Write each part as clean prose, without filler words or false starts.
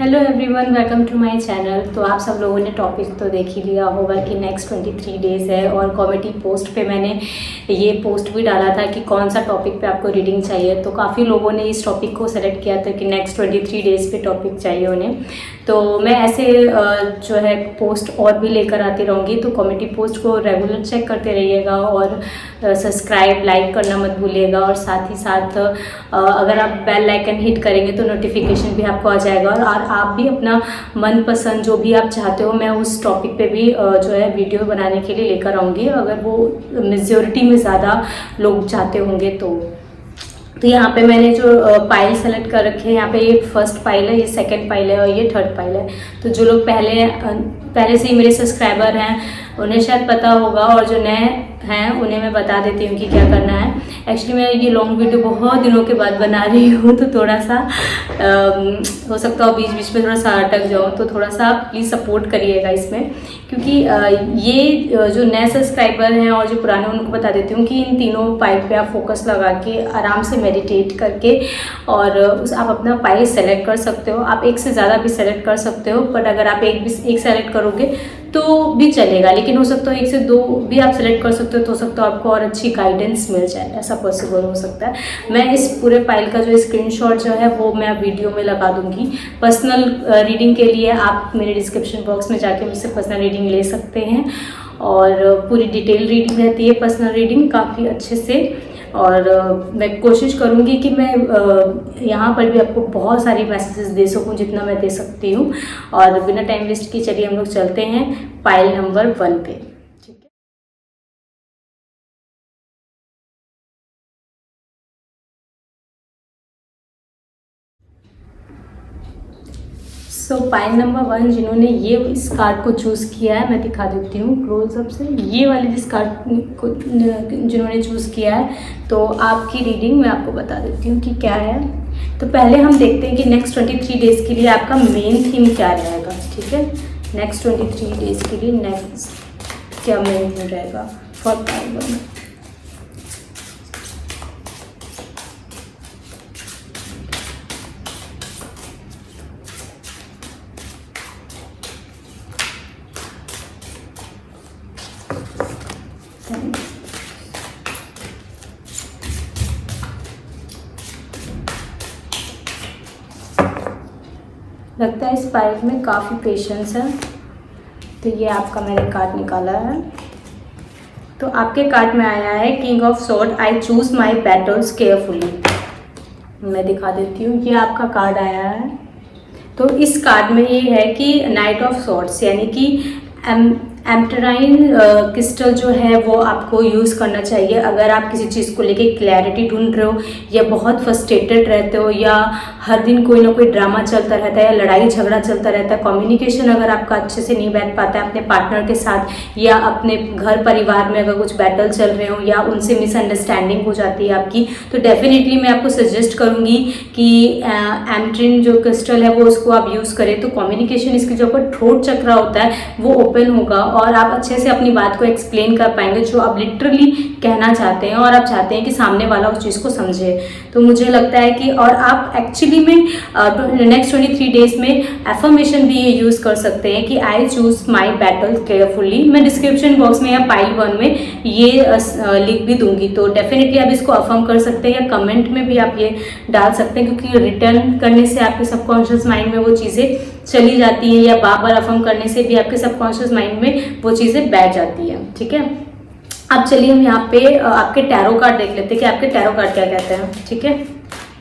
Hello everyone, welcome to my channel. तो आप सब लोगों ने टॉपिक तो देख ही लिया होगा कि नेक्स्ट 23 डेज़ है और कॉमेडी पोस्ट पे मैंने ये पोस्ट भी डाला था कि कौन सा टॉपिक पे आपको रीडिंग चाहिए। तो काफ़ी लोगों ने इस टॉपिक को सेलेक्ट किया था कि नेक्स्ट 23 डेज़ पे टॉपिक चाहिए उन्हें। तो मैं ऐसे जो है पोस्ट और भी लेकर आती रहूँगी। तो कॉमेडी पोस्ट को रेगुलर चेक करते रहिएगा और सब्सक्राइब लाइक करना मत भूलिएगा। और साथ ही साथ अगर आप बेल आइकन हिट करेंगे तो नोटिफिकेशन भी आपको आ जाएगा। और आप भी अपना मनपसंद जो भी आप चाहते हो मैं उस टॉपिक पे भी जो है वीडियो बनाने के लिए लेकर आऊँगी, अगर वो मेजॉरिटी में ज़्यादा लोग चाहते होंगे तो यहाँ पे मैंने जो पाइल सेलेक्ट कर रखे हैं, यहाँ पे ये फर्स्ट पाइल है, ये सेकंड पाइल है और ये थर्ड पाइल है। तो जो लोग पहले से ही मेरे सब्सक्राइबर हैं उन्हें शायद पता होगा, और जो नए हैं उन्हें मैं बता देती हूँ कि क्या करना है। एक्चुअली मैं ये लॉन्ग वीडियो बहुत दिनों के बाद बना रही हूँ, तो थोड़ा सा हो सकता हो बीच बीच में थोड़ा सा अटक जाऊँ, तो थोड़ा सा प्लीज़ सपोर्ट करिएगा इसमें। क्योंकि ये जो नए सब्सक्राइबर हैं और जो पुराने उनको बता देती हूँ कि इन तीनों पाइल पे आप फोकस लगा के आराम से मेडिटेट करके और आप अपना पाइल सेलेक्ट कर सकते हो। आप एक से ज़्यादा भी सेलेक्ट कर सकते हो, बट अगर आप एक सेलेक्ट करोगे तो भी चलेगा, लेकिन हो सकता है 1 से 2 भी आप सेलेक्ट कर सकते हो, तो हो सकता है आपको और अच्छी गाइडेंस मिल जाए, ऐसा पॉसिबल हो सकता है। मैं इस पूरे फाइल का जो स्क्रीनशॉट जो है वो मैं वीडियो में लगा दूंगी। पर्सनल रीडिंग के लिए आप मेरे डिस्क्रिप्शन बॉक्स में जाके मुझसे पर्सनल रीडिंग ले सकते हैं, और पूरी डिटेल रीडिंग रहती है पर्सनल रीडिंग काफ़ी अच्छे से। और मैं कोशिश करूँगी कि मैं यहाँ पर भी आपको बहुत सारी मैसेजेस दे सकूँ जितना मैं दे सकती हूँ। और बिना टाइम वेस्ट की चलिए हम लोग चलते हैं पाइल नंबर 1 पे। ठीक है, सो पाइल नंबर 1 जिन्होंने ये इस कार्ड को चूज़ किया है, मैं दिखा देती हूँ क्लोजअप से। ये वाले जिस कार्ड को जिन्होंने चूज़ किया है, तो आपकी रीडिंग मैं आपको बता देती हूँ कि क्या है। तो पहले हम देखते हैं कि नेक्स्ट 23 डेज़ के लिए आपका मेन थीम क्या रहेगा। ठीक है, नेक्स्ट 23 डेज़ के लिए नेक्स्ट क्या मेन थीम रहेगा फॉर पाइल 1। लगता है इस पाइल में काफ़ी पेशेंस है। तो ये आपका मैंने कार्ड निकाला है। तो आपके कार्ड में आया है king of sword, I choose my battles carefully. मैं दिखा देती हूँ, ये आपका कार्ड आया है। तो इस कार्ड में ये है कि नाइट ऑफ स्वॉर्ड्स, यानी कि एम्पराइन क्रिस्टल जो है वो आपको यूज़ करना चाहिए अगर आप किसी चीज़ को लेके क्लैरिटी ढूंढ रहे हो, या बहुत फ्रस्ट्रेटेड रहते हो, या हर दिन कोई ना कोई ड्रामा चलता रहता है, या लड़ाई झगड़ा चलता रहता है। कम्युनिकेशन अगर आपका अच्छे से नहीं बैठ पाता है अपने पार्टनर के साथ, या अपने घर परिवार में अगर कुछ बैटल चल रहे हो, या उनसे मिसअंडरस्टैंडिंग हो जाती है आपकी, तो डेफिनेटली मैं आपको सजेस्ट करूँगी कि एम्परिन जो क्रिस्टल है वो उसको आप यूज़ करें। तो कम्युनिकेशन इसकी जो ऊपर थ्रोट चक्र होता है वो ओपन होगा, और आप अच्छे से अपनी बात को एक्सप्लेन कर पाएंगे जो आप लिटरली कहना चाहते हैं, और आप चाहते हैं कि सामने वाला उस चीज़ को समझे। तो मुझे लगता है कि और आप एक्चुअली में नेक्स्ट 23 डेज में एफर्मेशन भी ये यूज़ कर सकते हैं कि I choose my battle carefully. मैं डिस्क्रिप्शन बॉक्स में या पाइल 1 में ये लिख भी दूंगी, तो डेफिनेटली आप इसको अफर्म कर सकते हैं, या कमेंट में भी आप ये डाल सकते हैं, क्योंकि रिटर्न करने से आपके सबकॉन्शियस माइंड में वो चीज़ें चली जाती हैं, या बार बार अफर्म करने से भी आपके सबकॉन्शियस माइंड में वो चीज़ें बैठ जाती हैं। ठीक है, अब चलिए हम यहाँ पे आपके टैरो कार्ड देख लेते हैं कि आपके टैरो कार्ड क्या कहते हैं। ठीक है,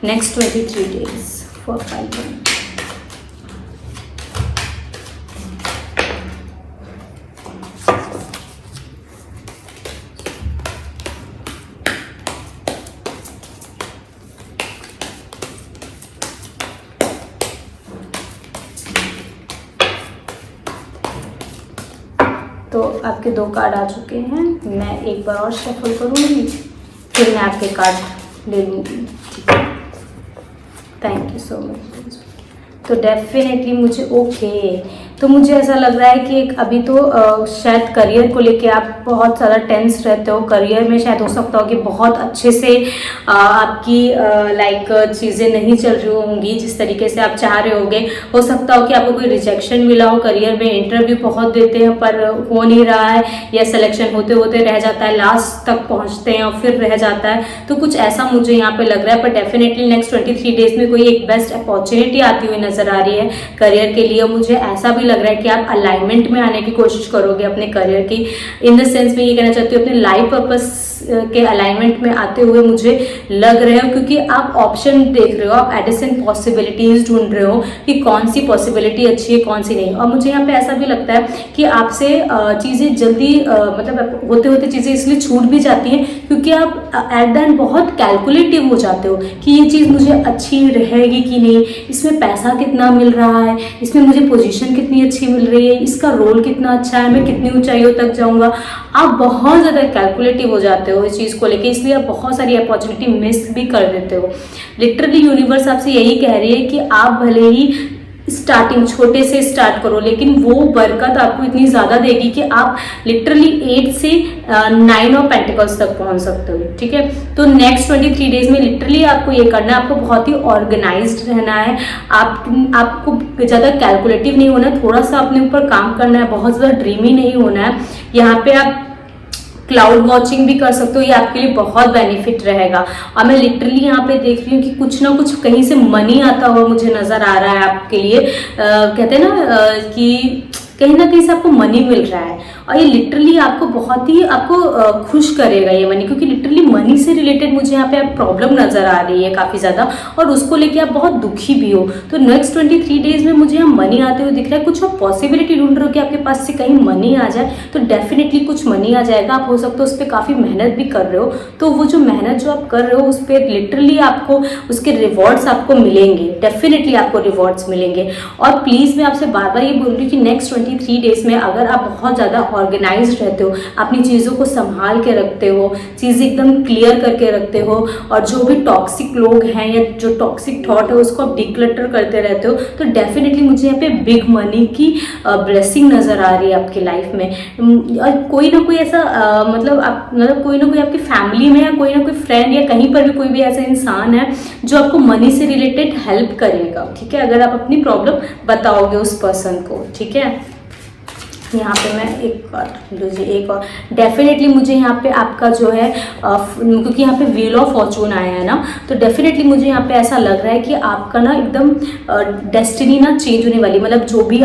नेक्स्ट 23 डेज फॉर पाइल 1। तो आपके 2 कार्ड आ चुके हैं। मैं एक बार और शफल करूँगी, फिर मैं आपके कार्ड ले लूँगी। ठीक है, थैंक यू सो मच। तो डेफिनेटली मुझे ओके, तो मुझे ऐसा लग रहा है कि अभी तो शायद करियर को लेके आप बहुत ज़्यादा टेंस रहते हो। करियर में शायद हो सकता हो कि बहुत अच्छे से आपकी लाइक चीज़ें नहीं चल रही होंगी जिस तरीके से आप चाह रहे होगे। हो सकता हो कि आपको कोई रिजेक्शन मिला हो करियर में, इंटरव्यू बहुत देते हैं पर हो नहीं रहा है, या सिलेक्शन होते होते रह जाता है, लास्ट तक पहुंचते हैं और फिर रह जाता है। तो कुछ ऐसा मुझे यहाँ पे लग रहा है, पर डेफिनेटली नेक्स्ट 23 डेज में कोई एक बेस्ट अपॉर्चुनिटी आती हुई नजर आ रही है करियर के लिए। मुझे ऐसा भी लग रहा है कि आप अलाइनमेंट में आने की कोशिश करोगे अपने करियर की। इन द सेंस में ये कहना चाहती हूँ अपने लाइफ पर्पस के अलाइनमेंट में आते हुए मुझे लग रहे हो, क्योंकि आप ऑप्शन देख रहे हो, आप एडिशन पॉसिबिलिटीज ढूंढ रहे हो कि कौन सी पॉसिबिलिटी अच्छी है कौन सी नहीं। और मुझे यहाँ पे ऐसा भी लगता है कि आपसे चीज़ें जल्दी मतलब होते होते चीज़ें इसलिए छूट भी जाती हैं क्योंकि आप एट द एंड बहुत कैलकुलेटिव हो जाते हो कि ये चीज़ मुझे अच्छी रहेगी कि नहीं, इसमें पैसा कितना मिल रहा है, इसमें मुझे पोजीशन कितनी अच्छी मिल रही है, इसका रोल कितना अच्छा है, मैं कितनी ऊंचाइयों तक जाऊंगा। आप बहुत ज़्यादा कैलकुलेटिव हो जाते हो इस चीज़ को लेके, इसलिए आप बहुत सारी अपॉर्चुनिटी मिस भी कर देते हो। लिटरली यूनिवर्स आपसे यही कह रही है कि आप भले ही स्टार्टिंग छोटे से स्टार्ट करो, लेकिन वो बरकत आपको इतनी ज़्यादा देगी कि आप लिटरली 8 से 9 ऑफ पेंटिकल्स तक पहुंच सकते हो। ठीक है, तो नेक्स्ट 23 डेज में लिटरली आपको ये करना है, आपको बहुत ही ऑर्गेनाइज्ड रहना है, आपको ज़्यादा कैलकुलेटिव नहीं होना है, थोड़ा सा अपने ऊपर काम करना है, बहुत ज़्यादा ड्रीमी नहीं होना है। यहाँ पे आप क्लाउड वॉचिंग भी कर सकते हो, ये आपके लिए बहुत बेनिफिट रहेगा। और मैं लिटरली यहाँ पे देख रही हूँ कि कुछ ना कुछ कहीं से मनी आता हुआ मुझे नजर आ रहा है आपके लिए। कहते हैं ना कि कहीं ना कहीं से आपको मनी मिल रहा है, और ये लिटरली आपको बहुत ही खुश करेगा ये मनी, क्योंकि लिटरली मनी से रिलेटेड मुझे यहाँ पे आप प्रॉब्लम नजर आ रही है काफ़ी ज़्यादा, और उसको लेके आप बहुत दुखी भी हो। तो नेक्स्ट 23 डेज में मुझे यहाँ मनी आते हुए दिख रहा है। कुछ आप पॉसिबिलिटी ढूंढ रहे हो कि आपके पास से कहीं मनी आ जाए, तो डेफिनेटली कुछ मनी आ जाएगा। आप हो सकता है उस पर काफ़ी मेहनत भी कर रहे हो, तो वो जो मेहनत जो आप कर रहे हो उस पर लिटरली आपको उसके रिवॉर्ड्स आपको मिलेंगे, डेफिनेटली आपको रिवॉर्ड्स मिलेंगे। और प्लीज़ मैं आपसे बार बार ये बोल रही हूँ कि नेक्स्ट 23 डेज में अगर आप बहुत ज़्यादा ऑर्गेनाइज्ड रहते हो, अपनी चीज़ों को संभाल के रखते हो, चीज़ें एकदम क्लियर करके रखते हो, और जो भी टॉक्सिक लोग हैं या जो टॉक्सिक थॉट है उसको आप डिक्लटर करते रहते हो, तो डेफिनेटली मुझे यहाँ पे बिग मनी की ब्लेसिंग नज़र आ रही है आपकी लाइफ में। और कोई ना कोई ऐसा मतलब कोई ना कोई आपकी फैमिली में या कोई ना कोई फ्रेंड या कहीं पर भी कोई भी ऐसा इंसान है जो आपको मनी से रिलेटेड हेल्प करेगा। ठीक है, अगर आप अपनी प्रॉब्लम बताओगे उस पर्सन को। ठीक है, यहाँ पे मैं एक और डेफिनेटली मुझे यहाँ पे आपका जो है क्योंकि यहाँ पे व्हील ऑफ फॉर्चून आया है ना, तो डेफिनेटली मुझे यहाँ पे ऐसा लग रहा है कि आपका ना एकदम डेस्टिनी ना चेंज होने वाली। मतलब जो भी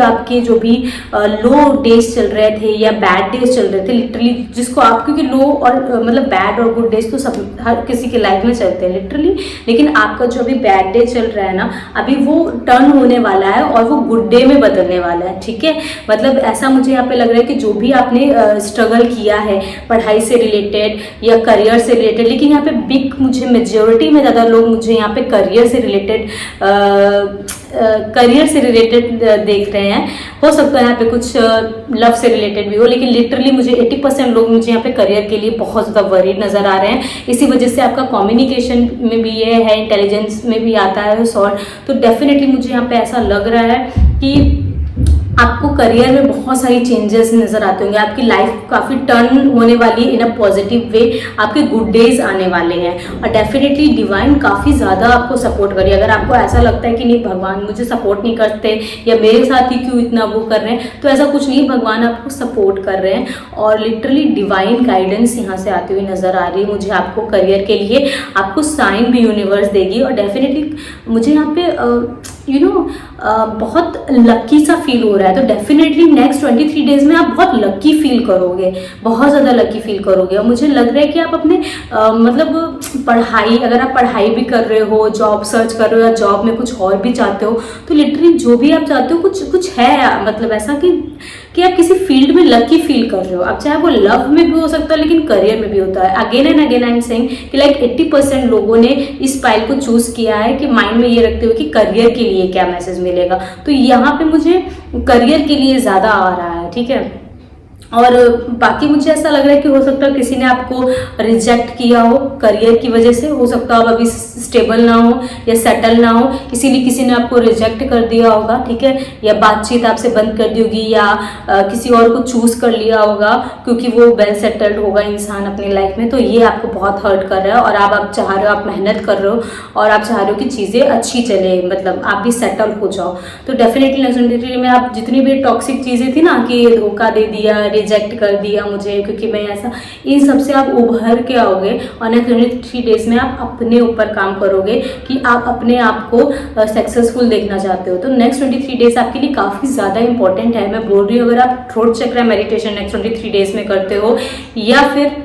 लो डेज चल रहे थे या बैड डेज चल रहे थे, लिटरली जिसको आप, क्योंकि लो और मतलब बैड और गुड डेज तो सब हर किसी के लाइफ में चलते हैं लिटरली, लेकिन आपका जो अभी बैड डे चल रहा है ना, अभी वो टर्न होने वाला है और वो गुड डे में बदलने वाला है। ठीक है, मतलब ऐसा मुझे यहाँ पे लग रहा है कि जो भी आपने स्ट्रगल किया है पढ़ाई से रिलेटेड या करियर से रिलेटेड, लेकिन यहाँ पे बिग मुझे मेजोरिटी में ज़्यादा लोग मुझे यहाँ पे करियर से रिलेटेड देख रहे हैं। हो सकता है यहाँ पे कुछ लव से रिलेटेड भी हो, लेकिन लिटरली मुझे 80% लोग मुझे यहाँ पे करियर के लिए बहुत ज़्यादा वरीड नज़र आ रहे हैं। इसी वजह से आपका कम्युनिकेशन में भी ये है, इंटेलिजेंस में भी आता है सॉर्ट। तो डेफिनेटली मुझे यहाँ पे ऐसा लग रहा है कि आपको करियर में बहुत सारी चेंजेस नजर आते होंगे, आपकी लाइफ काफ़ी टर्न होने वाली है इन अ पॉजिटिव वे, आपके गुड डेज आने वाले हैं। और डेफिनेटली डिवाइन काफ़ी ज़्यादा आपको सपोर्ट करिए। अगर आपको ऐसा लगता है कि नहीं भगवान मुझे सपोर्ट नहीं करते या मेरे साथ ही क्यों इतना वो कर रहे हैं, तो ऐसा कुछ नहीं, भगवान आपको सपोर्ट कर रहे हैं और लिटरली डिवाइन गाइडेंस यहाँ से आती हुई नज़र आ रही है मुझे आपको करियर के लिए। आपको साइन भी यूनिवर्स देगी और डेफिनेटली मुझे यहाँ पे बहुत लकी सा फील हो रहा है। तो डेफिनेटली नेक्स्ट 23 डेज में आप बहुत लकी फील करोगे, बहुत ज़्यादा लकी फील करोगे। और मुझे लग रहा है कि आप अपने मतलब पढ़ाई, अगर आप पढ़ाई भी कर रहे हो, जॉब सर्च कर रहे हो या जॉब में कुछ और भी चाहते हो, तो लिटरली जो भी आप चाहते हो कुछ है, मतलब ऐसा कि आप किसी फील्ड में लकी फील कर रहे हो। अब चाहे वो लव में भी हो सकता है, लेकिन करियर में भी होता है। Again and again I am saying कि लाइक 80% लोगों ने इस फाइल को चूज किया है कि माइंड में ये रखते हुए कि करियर के लिए क्या मैसेज मिलेगा। तो यहाँ पे मुझे करियर के लिए ज़्यादा आ रहा है। ठीक है, और बाकी मुझे ऐसा लग रहा है कि हो सकता है किसी ने आपको रिजेक्ट किया हो करियर की वजह से, हो सकता है आप अभी स्टेबल ना हो या सेटल ना हो, इसीलिए किसी ने आपको रिजेक्ट कर दिया होगा, ठीक है, या बातचीत आपसे बंद कर दी होगी, या किसी और को चूज कर लिया होगा क्योंकि वो वेल सेटल्ड होगा इंसान अपनी लाइफ में। तो ये आपको बहुत हर्ट कर रहा है और आप चाह रहे हो, आप मेहनत कर रहे हो और आप चाह रहे हो कि चीज़ें अच्छी चले, मतलब आप भी सेटल हो जाओ। तो डेफिनेटली नेक्स्ट 23 में आप जितनी भी टॉक्सिक चीज़ें थी ना कि धोखा दे दिया, रिजेक्ट कर दिया मुझे क्योंकि मैं ऐसा, इन सब से आप उभर के आओगे और नेक्स्ट 23 डेज में आप अपने ऊपर काम करोगे कि आप अपने आप को सक्सेसफुल देखना चाहते हो। तो नेक्स्ट 23 डेज आपके लिए काफ़ी ज़्यादा इंपॉर्टेंट है। मैं बोल रही हूँ अगर आप थ्रोट चक्र मेडिटेशन नेक्स्ट 23 डेज में करते हो या फिर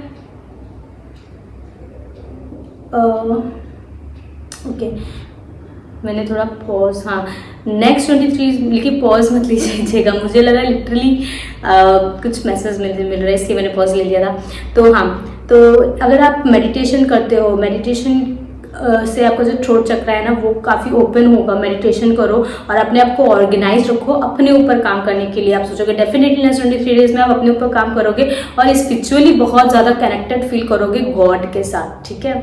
ओके मैंने थोड़ा पॉज, हाँ नेक्स्ट 23, लेकिन पॉज मत लीजिएगा, मुझे लगा लिटरली कुछ मैसेज मिल रहा है इसलिए मैंने पॉज ले लिया था। तो हाँ, तो अगर आप मेडिटेशन करते हो, मेडिटेशन से आपका जो थ्रोट चक्र है ना वो काफ़ी ओपन होगा। मेडिटेशन करो और अपने आप को ऑर्गेनाइज रखो अपने ऊपर काम करने के लिए। आप सोचोगे डेफिनेटली नेक्स्ट 23 डेज में आप अपने ऊपर काम करोगे और स्पिरिचुअली बहुत ज़्यादा कनेक्टेड फील करोगे गॉड के साथ, ठीक है।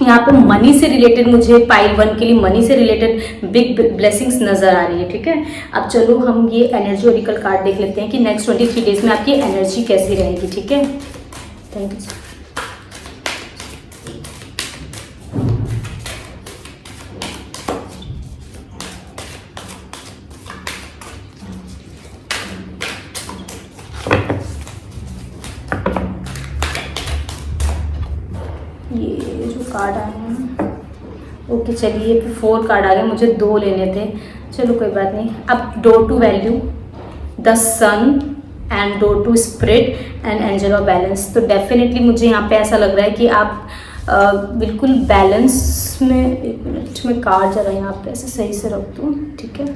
यहाँ पे मनी से रिलेटेड मुझे पाइल 1 के लिए मनी से रिलेटेड बिग ब्लेसिंग्स नजर आ रही है, ठीक है। अब चलो हम ये एनर्जी ओरिकल कार्ड देख लेते हैं कि नेक्स्ट 23 डेज में आपकी एनर्जी कैसी रहेगी, ठीक है। Thank you. ये जो कार्ड आए हैं, ओके चलिए 4 कार्ड आ गए, मुझे 2 लेने थे, चलो कोई बात नहीं। अब door to value, the sun and door to spirit and angel of balance. तो डेफिनेटली मुझे यहाँ पे ऐसा लग रहा है कि आप बिल्कुल बैलेंस में, एक मिनट में कार्ड जरा यहाँ पे ऐसे सही से रख दूँ, ठीक है।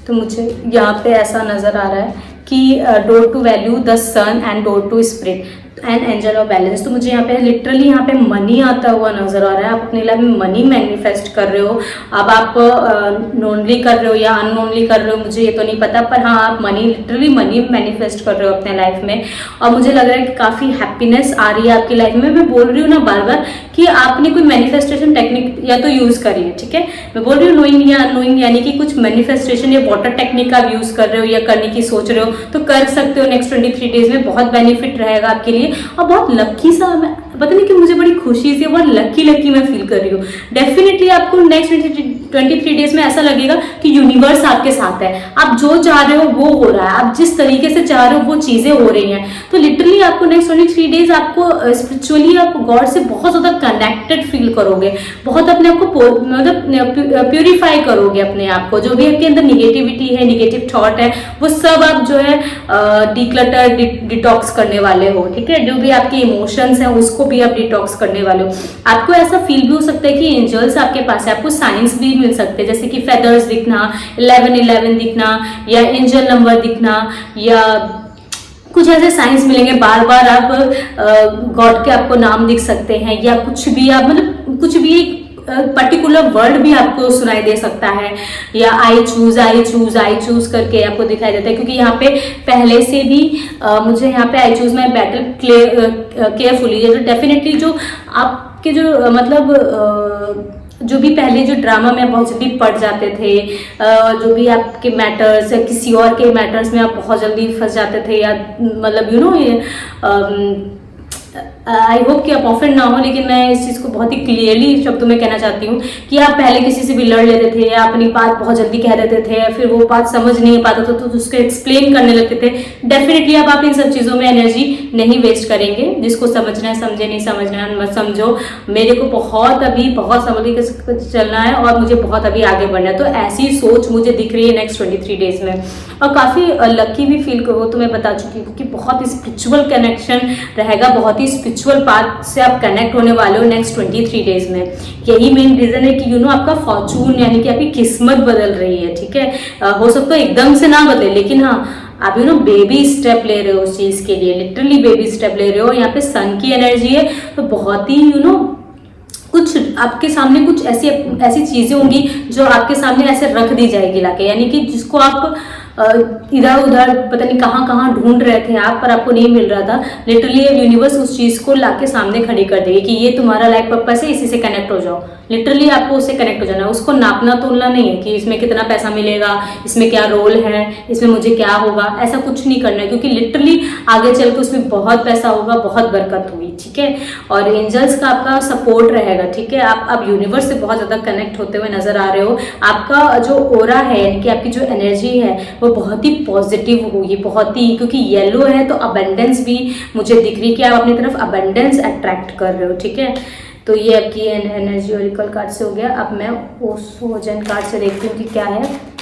तो मुझे यहाँ पे ऐसा नज़र आ रहा है कि door to value, the sun and door to spirit and angel of balance. तो मुझे यहाँ पे लिटरली यहाँ पे मनी आता हुआ नजर आ रहा है। आप अपने लाइफ में मनी मैनिफेस्ट कर रहे हो। अब आप नोनली कर रहे हो या अननोनली कर रहे हो मुझे ये तो नहीं पता, पर हाँ आप मनी, लिटरली मनी मैनिफेस्ट कर रहे हो अपने लाइफ में। और मुझे लग रहा है कि काफ़ी हैप्पीनेस आ रही है आपकी लाइफ में। मैं बोल रही हूँ ना बार बार कि आपने कोई मैनिफेस्टेशन टेक्निक या तो यूज़ करी है, ठीक है। मैं बोल रही हूँ नोइंग या अननोइंग, यानी कि कुछ मैनिफेस्टेशन या वाटर टेक्निक आप यूज़ कर रहे हो या करने की सोच रहे हो तो कर सकते हो। नेक्स्ट 23 डेज में बहुत बेनिफिट रहेगा आपके लिए। और बहुत लकी सा, मैं पता नहीं कि मुझे बड़ी खुशी से, बहुत लकी मैं फील कर रही हूँ। डेफिनेटली आपको नेक्स्ट 23 डेज में ऐसा लगेगा कि यूनिवर्स आपके साथ है। आप जो चाह रहे हो वो हो रहा है, आप जिस तरीके से चाह रहे हो वो चीज़ें हो रही हैं। तो लिटरली आपको नेक्स्ट 23 डेज आपको स्पिरिचुअली आप गॉड से बहुत ज़्यादा कनेक्टेड फील करोगे, बहुत अपने आप को मतलब प्योरीफाई करोगे अपने आप को। जो भी आपके अंदर निगेटिविटी है, निगेटिव थॉट है, वो सब आप जो है डिक्लटर, डिटॉक्स करने वाले हो, ठीक है। जो भी आपके इमोशंस हैं उसको भी आप डिटॉक्स करने वाले हो। आपको ऐसा फील भी हो सकता है कि एंजल्स आपके पास है, आपको साइंस भी मिल सकते हैं, जैसे कि फेदर्स दिखना, 1111 दिखना, या एंजल नंबर दिखना, या कुछ ऐसे साइंस मिलेंगे। बार बार आप गॉड के आपको नाम दिख सकते हैं, या कुछ भी आप मतलब कुछ भी एक पर्टिकुलर वर्ड भी आपको सुनाई दे सकता है, या आई चूज करके आपको दिखाई देता है। क्योंकि यहाँ पे पहले से भी मुझे यहाँ पे I choose my battle carefully, तो डेफिनेटली जो आपके जो मतलब जो भी पहले जो ड्रामा में बहुत जल्दी पड़ जाते थे, जो भी आपके मैटर्स या किसी और के मैटर्स में आप बहुत जल्दी फंस जाते थे, या मतलब यू नो ये आई होप कि आप ऑफेंड ना हो, लेकिन मैं इस चीज़ को बहुत ही क्लियरली शब्दों में कहना चाहती हूँ कि आप पहले किसी से भी लड़ लेते थे, या अपनी बात बहुत जल्दी कह देते थे, फिर वो बात समझ नहीं पाता था तो उसको एक्सप्लेन करने लगते थे। डेफिनेटली अब आप इन सब चीज़ों में एनर्जी नहीं वेस्ट करेंगे। जिसको समझना है समझे, नहीं समझना है मत समझो। मेरे को बहुत संभल के चलना है और मुझे बहुत अभी आगे बढ़ना है। तो ऐसी सोच मुझे दिख रही है नेक्स्ट 23 डेज में, और काफ़ी लकी भी फील करो। तो मैं बता चुकी हूँ कि बहुत स्पिरिचुअल कनेक्शन रहेगा, बहुत ही स्पिरिचुअल पाथ से आप कनेक्ट होने वाले हो नेक्स्ट 23 डेज में। यही मेन रीजन है कि आपका फॉर्चून यानी कि आपकी किस्मत बदल रही है, ठीक है। हो सकता है एकदम से ना बदले, लेकिन हाँ आप बेबी स्टेप ले रहे हो उस चीज के लिए, लिटरली बेबी स्टेप ले रहे हो। यहाँ पे सन की एनर्जी है, तो बहुत ही कुछ आपके सामने कुछ ऐसी ऐसी चीजें होंगी जो आपके सामने ऐसे रख दी जाएगी लाके, यानी कि जिसको आप इधर उधर पता नहीं कहाँ कहाँ ढूंढ रहे थे आप, पर आपको नहीं मिल रहा था। लिटरली यूनिवर्स उस चीज को लाके सामने खड़ी कर देगी कि ये तुम्हारा लाइफ पर्पस है, इसी से कनेक्ट हो जाओ। लिटरली आपको उससे कनेक्ट हो जाना है। उसको नापना तोलना नहीं है कि इसमें कितना पैसा मिलेगा, इसमें क्या रोल है, इसमें मुझे क्या होगा, ऐसा कुछ नहीं करना है, क्योंकि लिटरली आगे चल के उसमें बहुत पैसा होगा, बहुत बरकत होगी, ठीक है। और एंजल्स का आपका सपोर्ट रहेगा, ठीक है। आप यूनिवर्स से बहुत ज्यादा कनेक्ट होते हुए नजर आ रहे हो। आपका जो ओरा है, यानी कि आपकी जो एनर्जी है वो बहुत ही पॉजिटिव होगी, बहुत ही, क्योंकि येलो है तो अबंडेंस भी मुझे दिख रही कि आप अपनी तरफ अबंडेंस अट्रैक्ट कर रहे हो, ठीक है। तो ये आपकी एनर्जी ओरिकल कार्ड से हो गया। अब मैं ओजन कार्ड से देखती हूँ कि क्या है।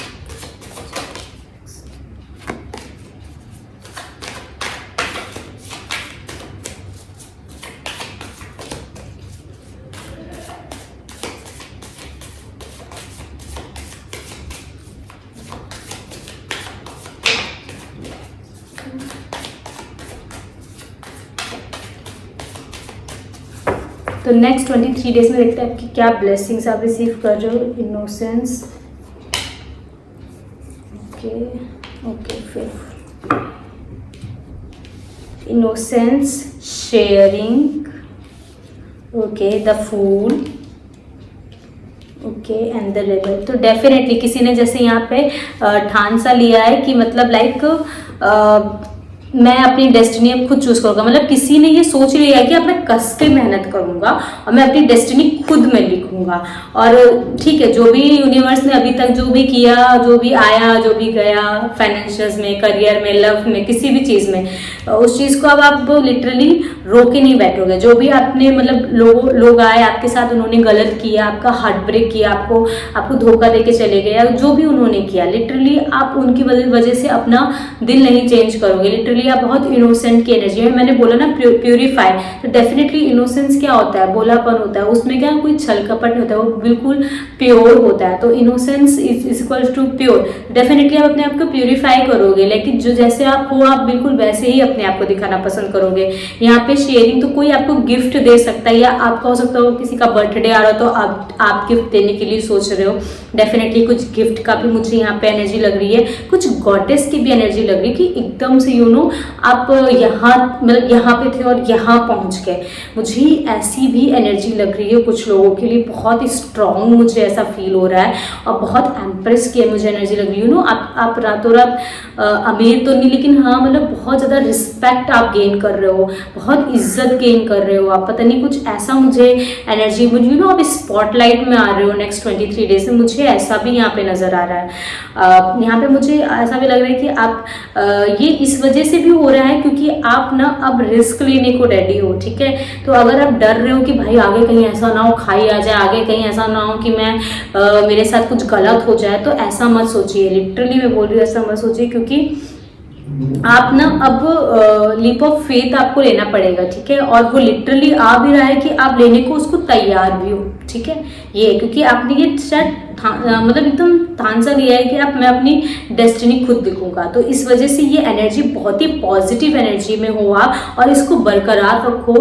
तो नेक्स्ट 23 डेज में देखते हैं आपकी क्या ब्लेसिंग्स आप रिसीव कर रहे हो। इनोसेंस, ओके फिर innocence, sharing, okay, the fool, okay, and the river. तो डेफिनेटली किसी ने जैसे यहाँ पे ठान सा लिया है कि मतलब लाइक मैं अपनी डेस्टिनी अब खुद चूज करूंगा। मतलब किसी ने ये सोच लिया है कि अब मैं कस के मेहनत करूंगा और मैं अपनी डेस्टिनी खुद में लिखूंगा। और ठीक है, जो भी यूनिवर्स ने अभी तक जो भी किया, जो भी आया, जो भी गया, फाइनेंशियल्स में, करियर में, लव में, किसी भी चीज में, उस चीज को अब आप लिटरली रोके नहीं बैठोगे। जो भी आपने मतलब लोग आए आपके साथ, उन्होंने गलत किया, आपका हार्ट ब्रेक किया, आपको धोखा देके चले गए, जो भी उन्होंने किया, लिटरली आप उनकी वजह से अपना दिल नहीं चेंज करोगे। लिटरली आप बहुत इनोसेंट की एनर्जी में, मैंने बोला ना प्यूरिफाई, तो डेफिनेटली इनोसेंस क्या होता है, बोलापन होता है, उसमें क्या कोई छल कपट नहीं होता है, वो बिल्कुल प्योर होता है। तो innocence is equals to pure. Definitely आप अपने आप को प्यूरिफाई करोगे, लेकिन जो जैसे आप हो आप बिल्कुल वैसे ही अपने आप को दिखाना पसंद करोगे। यहाँ पे शेयरिंग, तो कोई आपको गिफ्ट दे सकता है, या आपका हो सकता हो किसी का बर्थडे आ रहा हो तो आप गिफ्ट देने के लिए सोच रहे हो। डेफिनेटली कुछ गिफ्ट का भी मुझे यहाँ पे एनर्जी लग रही है, कुछ गॉडेस की भी एनर्जी लग रही है कि एकदम से आप यहाँ मतलब यहाँ पे थे और यहाँ पहुंच गए। मुझे ऐसी भी एनर्जी लग रही है कुछ लोगों के लिए, बहुत स्ट्रांग मुझे ऐसा फील हो रहा है और बहुत एम्प्रेस की मुझे एनर्जी लग रही है। आप रातों रात अमीर तो नहीं, लेकिन हाँ मतलब बहुत ज़्यादा रिस्पेक्ट आप गेन कर रहे हो, बहुत इज्जत गेन कर रहे हो आप, पता नहीं कुछ ऐसा मुझे एनर्जी, मुझे आप स्पॉटलाइट में आ रहे हो नेक्स्ट 23 डेज में, मुझे ऐसा भी यहाँ पे नजर आ रहा है। यहाँ पे मुझे ऐसा भी लग रहा है कि आप ये इस वजह से भी हो रहा है क्योंकि आप ना अब रिस्क लेने को रेडी हो, ठीक है। तो अगर आप डर रहे हो कि भाई आगे कहीं ऐसा ना हो खाई आ जाए, आगे कहीं ऐसा ना हो कि मैं मेरे साथ कुछ गलत हो जाए, तो ऐसा मत सोचिए। लिटरली मैं बोल रही हूँ ऐसा मत सोचिए, क्योंकि आप ना अब लीप ऑफ फेथ आपको लेना पड़ेगा, ठीक है। और वो लिटरली आ भी रहा है कि आप लेने को उसको तैयार भी हो, ठीक है। ये क्योंकि आपने ये शायद मतलब एकदम ठान सा लिया है कि आप मैं अपनी डेस्टिनी खुद दिखूंगा। तो इस वजह से ये एनर्जी बहुत ही पॉजिटिव एनर्जी में हो आप, और इसको बरकरार रखो।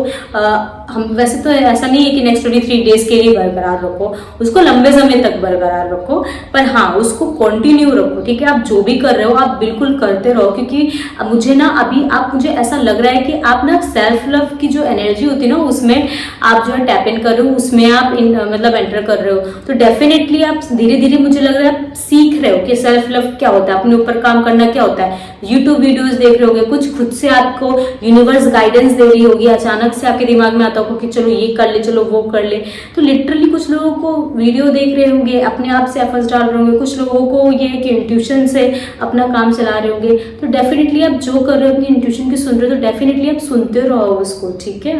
हम वैसे तो ऐसा नहीं है कि नेक्स्ट 23 डेज के लिए बरकरार रखो, उसको लंबे समय तक बरकरार रखो, पर हाँ उसको कंटिन्यू रखो, ठीक है। आप जो भी कर रहे हो आप बिल्कुल करते रहो, क्योंकि मुझे ना अभी मुझे ऐसा लग रहा है कि आप ना सेल्फ लव की जो एनर्जी होती है ना, उसमें आप जो है टैप इन कर रहे हो, उसमें आप मतलब एंटर कर रहे हो। तो डेफिनेटली आप धीरे धीरे मुझे लग रहा है आप सीख रहे हो कि सेल्फ लव क्या होता है, अपने ऊपर काम करना क्या होता है। यूट्यूब वीडियोस देख रहे होगे, कुछ खुद से आपको यूनिवर्स गाइडेंस दे रही होगी, अचानक से आपके दिमाग में आता होगा कि चलो ये कर ले, चलो वो कर ले। तो लिटरली कुछ लोगों को वीडियो देख रहे होंगे, अपने आप से एफर्ट्स डाल रहे होंगे, कुछ लोगों को ये है कि इंट्यूशन से अपना काम चला रहे होंगे। तो डेफिनेटली आप जो कर रहे हो अपनी इंट्यूशन की सुन रहे हो, तो डेफिनेटली आप सुनते रहो उसको, ठीक है।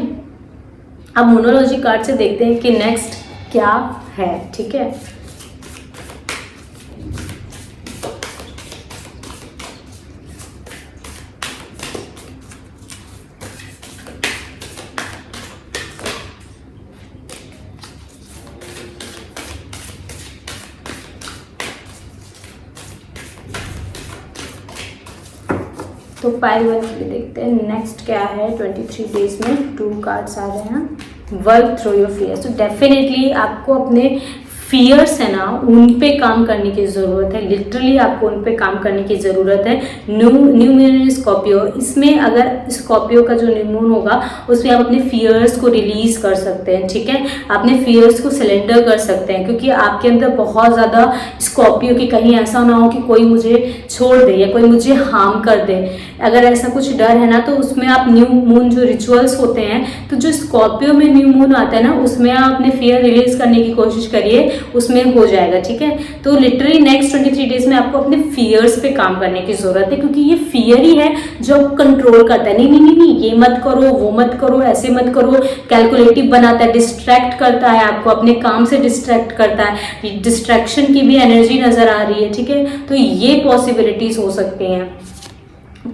अब मोनोलॉजी कार्ड से देखते हैं कि नेक्स्ट क्या है, ठीक है। तो पाइल वन के लिए देखते हैं नेक्स्ट क्या है 23 डेज में। 2 कार्ड्स आ रहे हैं। Work through your fears. तो डेफिनेटली आपको अपने फियर्स है ना, उन पे काम करने की ज़रूरत है। लिटरली आपको उन पे काम करने की ज़रूरत है। न्यू मून स्कॉर्पियो, इसमें अगर स्कॉर्पियो का जो न्यू मून होगा उसमें आप अपने फियर्स को रिलीज कर सकते हैं, ठीक है। अपने फियर्स को सिलेंडर कर सकते हैं, क्योंकि आपके अंदर बहुत ज़्यादा स्कॉर्पियो की कहीं ऐसा ना हो कि कोई मुझे छोड़ दे या कोई मुझे हार्म कर दे। अगर ऐसा कुछ डर है ना, तो उसमें आप न्यू मून जो रिचुअल्स होते हैं, तो जो स्कॉर्पियो में न्यू मून आता है ना, उसमें आप अपने फियर रिलीज करने की कोशिश करिए, उसमें हो जाएगा, ठीक है। तो लिटरली नेक्स्ट 23 डेज में आपको अपने फियर्स पे काम करने की जरूरत है, क्योंकि ये फियर ही है जो कंट्रोल करता है। नहीं नहीं नहीं नहीं, ये मत करो, वो मत करो, ऐसे मत करो, कैलकुलेटिव बनाता है, डिस्ट्रैक्ट करता है आपको, अपने काम से डिस्ट्रैक्ट करता है। डिस्ट्रैक्शन की भी एनर्जी नजर आ रही है, ठीक है। तो ये पॉसिबिलिटीज हो सकती हैं।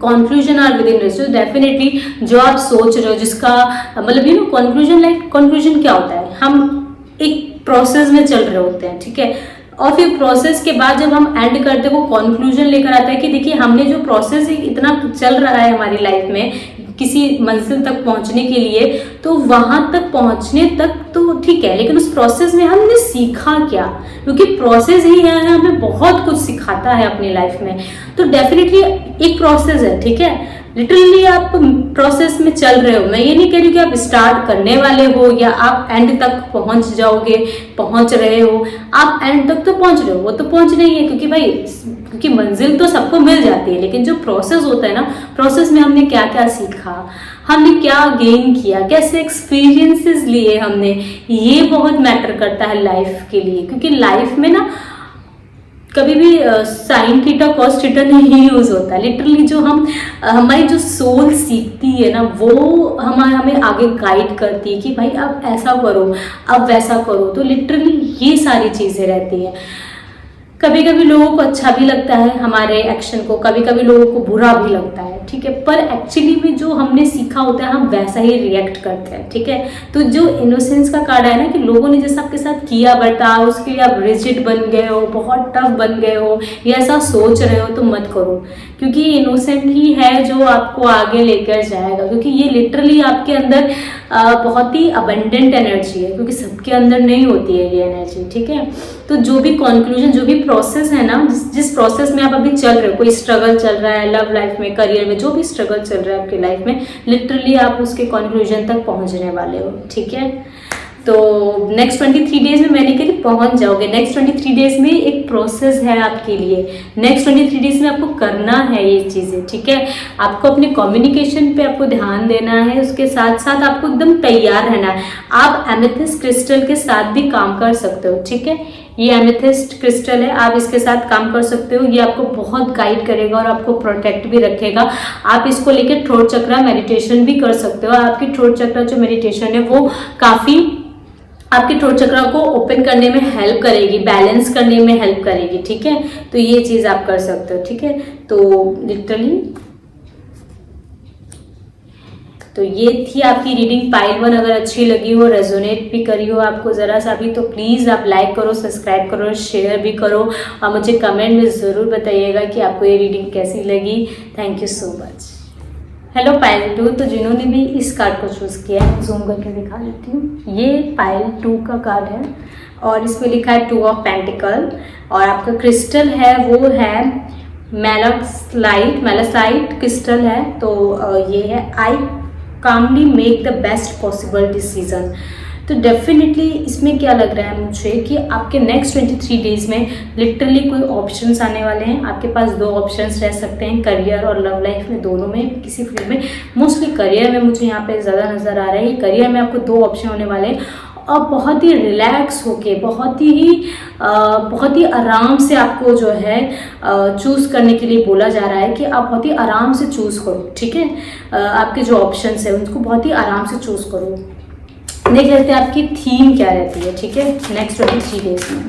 Conclusion are within reach. तो डेफिनेटली जो आप सोच रहे हो, जिसका मतलब you know conclusion, like conclusion क्या होता है, हम एक प्रोसेस में चल रहे होते हैं, ठीक है। और फिर प्रोसेस के बाद जब हम एंड करते हैं, वो कंक्लूजन लेकर आता है कि देखिए हमने जो प्रोसेस इतना चल रहा है हमारी लाइफ में किसी मंजिल तक पहुंचने के लिए, तो वहां तक पहुंचने तक तो ठीक है, लेकिन उस प्रोसेस में हमने सीखा क्या, क्योंकि प्रोसेस ही है हमें बहुत कुछ सिखाता है अपनी लाइफ में। तो डेफिनेटली एक प्रोसेस है, ठीक है। लिटरली आप प्रोसेस में चल रहे हो। मैं ये नहीं कह रही कि आप स्टार्ट करने वाले हो या आप एंड तक पहुंच जाओगे, पहुंच रहे हो। आप एंड तक तो पहुंच रहे हो, वो तो पहुंच रही है, क्योंकि भाई क्योंकि मंजिल तो सबको मिल जाती है, लेकिन जो प्रोसेस होता है ना, प्रोसेस में हमने क्या क्या सीखा, हमने क्या गेन किया, कैसे एक्सपीरियंसेस लिए हमने, ये बहुत मैटर करता है लाइफ के लिए। क्योंकि लाइफ में ना कभी भी साइन थीटा कॉस थीटा नहीं यूज होता है। लिटरली जो हमारी जो सोल सीखती है ना, वो हमें आगे गाइड करती है कि भाई अब ऐसा करो, अब वैसा करो। तो लिटरली ये सारी चीजें रहती हैं। कभी कभी लोगों को अच्छा भी लगता है हमारे एक्शन को, कभी कभी लोगों को बुरा भी लगता है, ठीक है। पर एक्चुअली में जो हमने सीखा होता है, हम वैसा ही रिएक्ट करते हैं, ठीक है। तो जो इनोसेंस का कार्ड है ना, कि लोगों ने जैसा आपके साथ किया बर्ताव, उसके लिए आप रिजिड बन गए हो, बहुत टफ बन गए हो, या ऐसा सोच रहे हो, तो मत करो। क्योंकि इनोसेंट ही है जो आपको आगे लेकर जाएगा। क्योंकि ये लिटरली आपके अंदर बहुत ही अबंडेंट एनर्जी है, क्योंकि सबके अंदर नहीं होती है ये एनर्जी, ठीक है। तो जो भी कंक्लूजन, जो भी प्रोसेस है ना, जिस प्रोसेस में आप अभी चल रहे हो, कोई स्ट्रगल चल रहा है लव लाइफ में, करियर में, जो भी स्ट्रगल चल रहा है आपकी लाइफ में, लिटरली आप उसके कंक्लूजन तक पहुंचने वाले हो, ठीक है। तो नेक्स्ट 23 डेज में मैंने कही पहुंच जाओगे। नेक्स्ट 23 डेज में एक प्रोसेस है आपके लिए। नेक्स्ट 23 डेज में आपको करना है ये चीज़ें, ठीक है। आपको अपने कम्युनिकेशन पे आपको ध्यान देना है, उसके साथ साथ आपको एकदम तैयार रहना है। आप एमेथिस्ट क्रिस्टल के साथ भी काम कर सकते हो, ठीक है। ये एमेथिस्ट क्रिस्टल है, आप इसके साथ काम कर सकते हो। ये आपको बहुत गाइड करेगा और आपको प्रोटेक्ट भी रखेगा। आप इसको लेकर थ्रोट चक्रा मेडिटेशन भी कर सकते हो। आपकी थ्रोट चक्रा जो मेडिटेशन है वो काफ़ी आपके थ्रोट चक्रा को ओपन करने में हेल्प करेगी, बैलेंस करने में हेल्प करेगी, ठीक है। तो ये चीज़ आप कर सकते हो, ठीक है। तो लिटरली तो ये थी आपकी रीडिंग पाइल 1। अगर अच्छी लगी हो, रेजोनेट भी करी हो आपको ज़रा सा भी, तो प्लीज़ आप लाइक करो, सब्सक्राइब करो, शेयर भी करो, और मुझे कमेंट में ज़रूर बताइएगा कि आपको ये रीडिंग कैसी लगी। Thank you so much. Hello pile 2। तो जिन्होंने भी इस कार्ड को चूज़ किया है, जूम करके दिखा देती हूँ। ये पाइल 2 का कार्ड है और इसमें लिखा है 2 ऑफ पेंटिकल, और आपका क्रिस्टल है वो है मैलासाइट क्रिस्टल है। तो ये है I calmly make the best possible decision. तो डेफिनेटली इसमें क्या लग रहा है मुझे कि आपके नेक्स्ट 23 डेज में लिटरली कोई ऑप्शंस आने वाले हैं। आपके पास 2 ऑप्शंस रह सकते हैं, करियर और लव लाइफ में, दोनों में, किसी फील्ड में। मोस्टली करियर में मुझे यहाँ पे ज़्यादा नज़र आ रहा है। करियर में आपको 2 ऑप्शन होने वाले हैं, और बहुत ही रिलैक्स होके, बहुत ही आराम से आपको जो है चूज़ करने के लिए बोला जा रहा है कि आप बहुत ही आराम से चूज़ करो, ठीक है। आपके जो ऑप्शंस है उनको बहुत ही आराम से चूज़ करो। देख लेते हैं आपकी थीम क्या रहती है, ठीक है, नेक्स्ट 23 डेज में।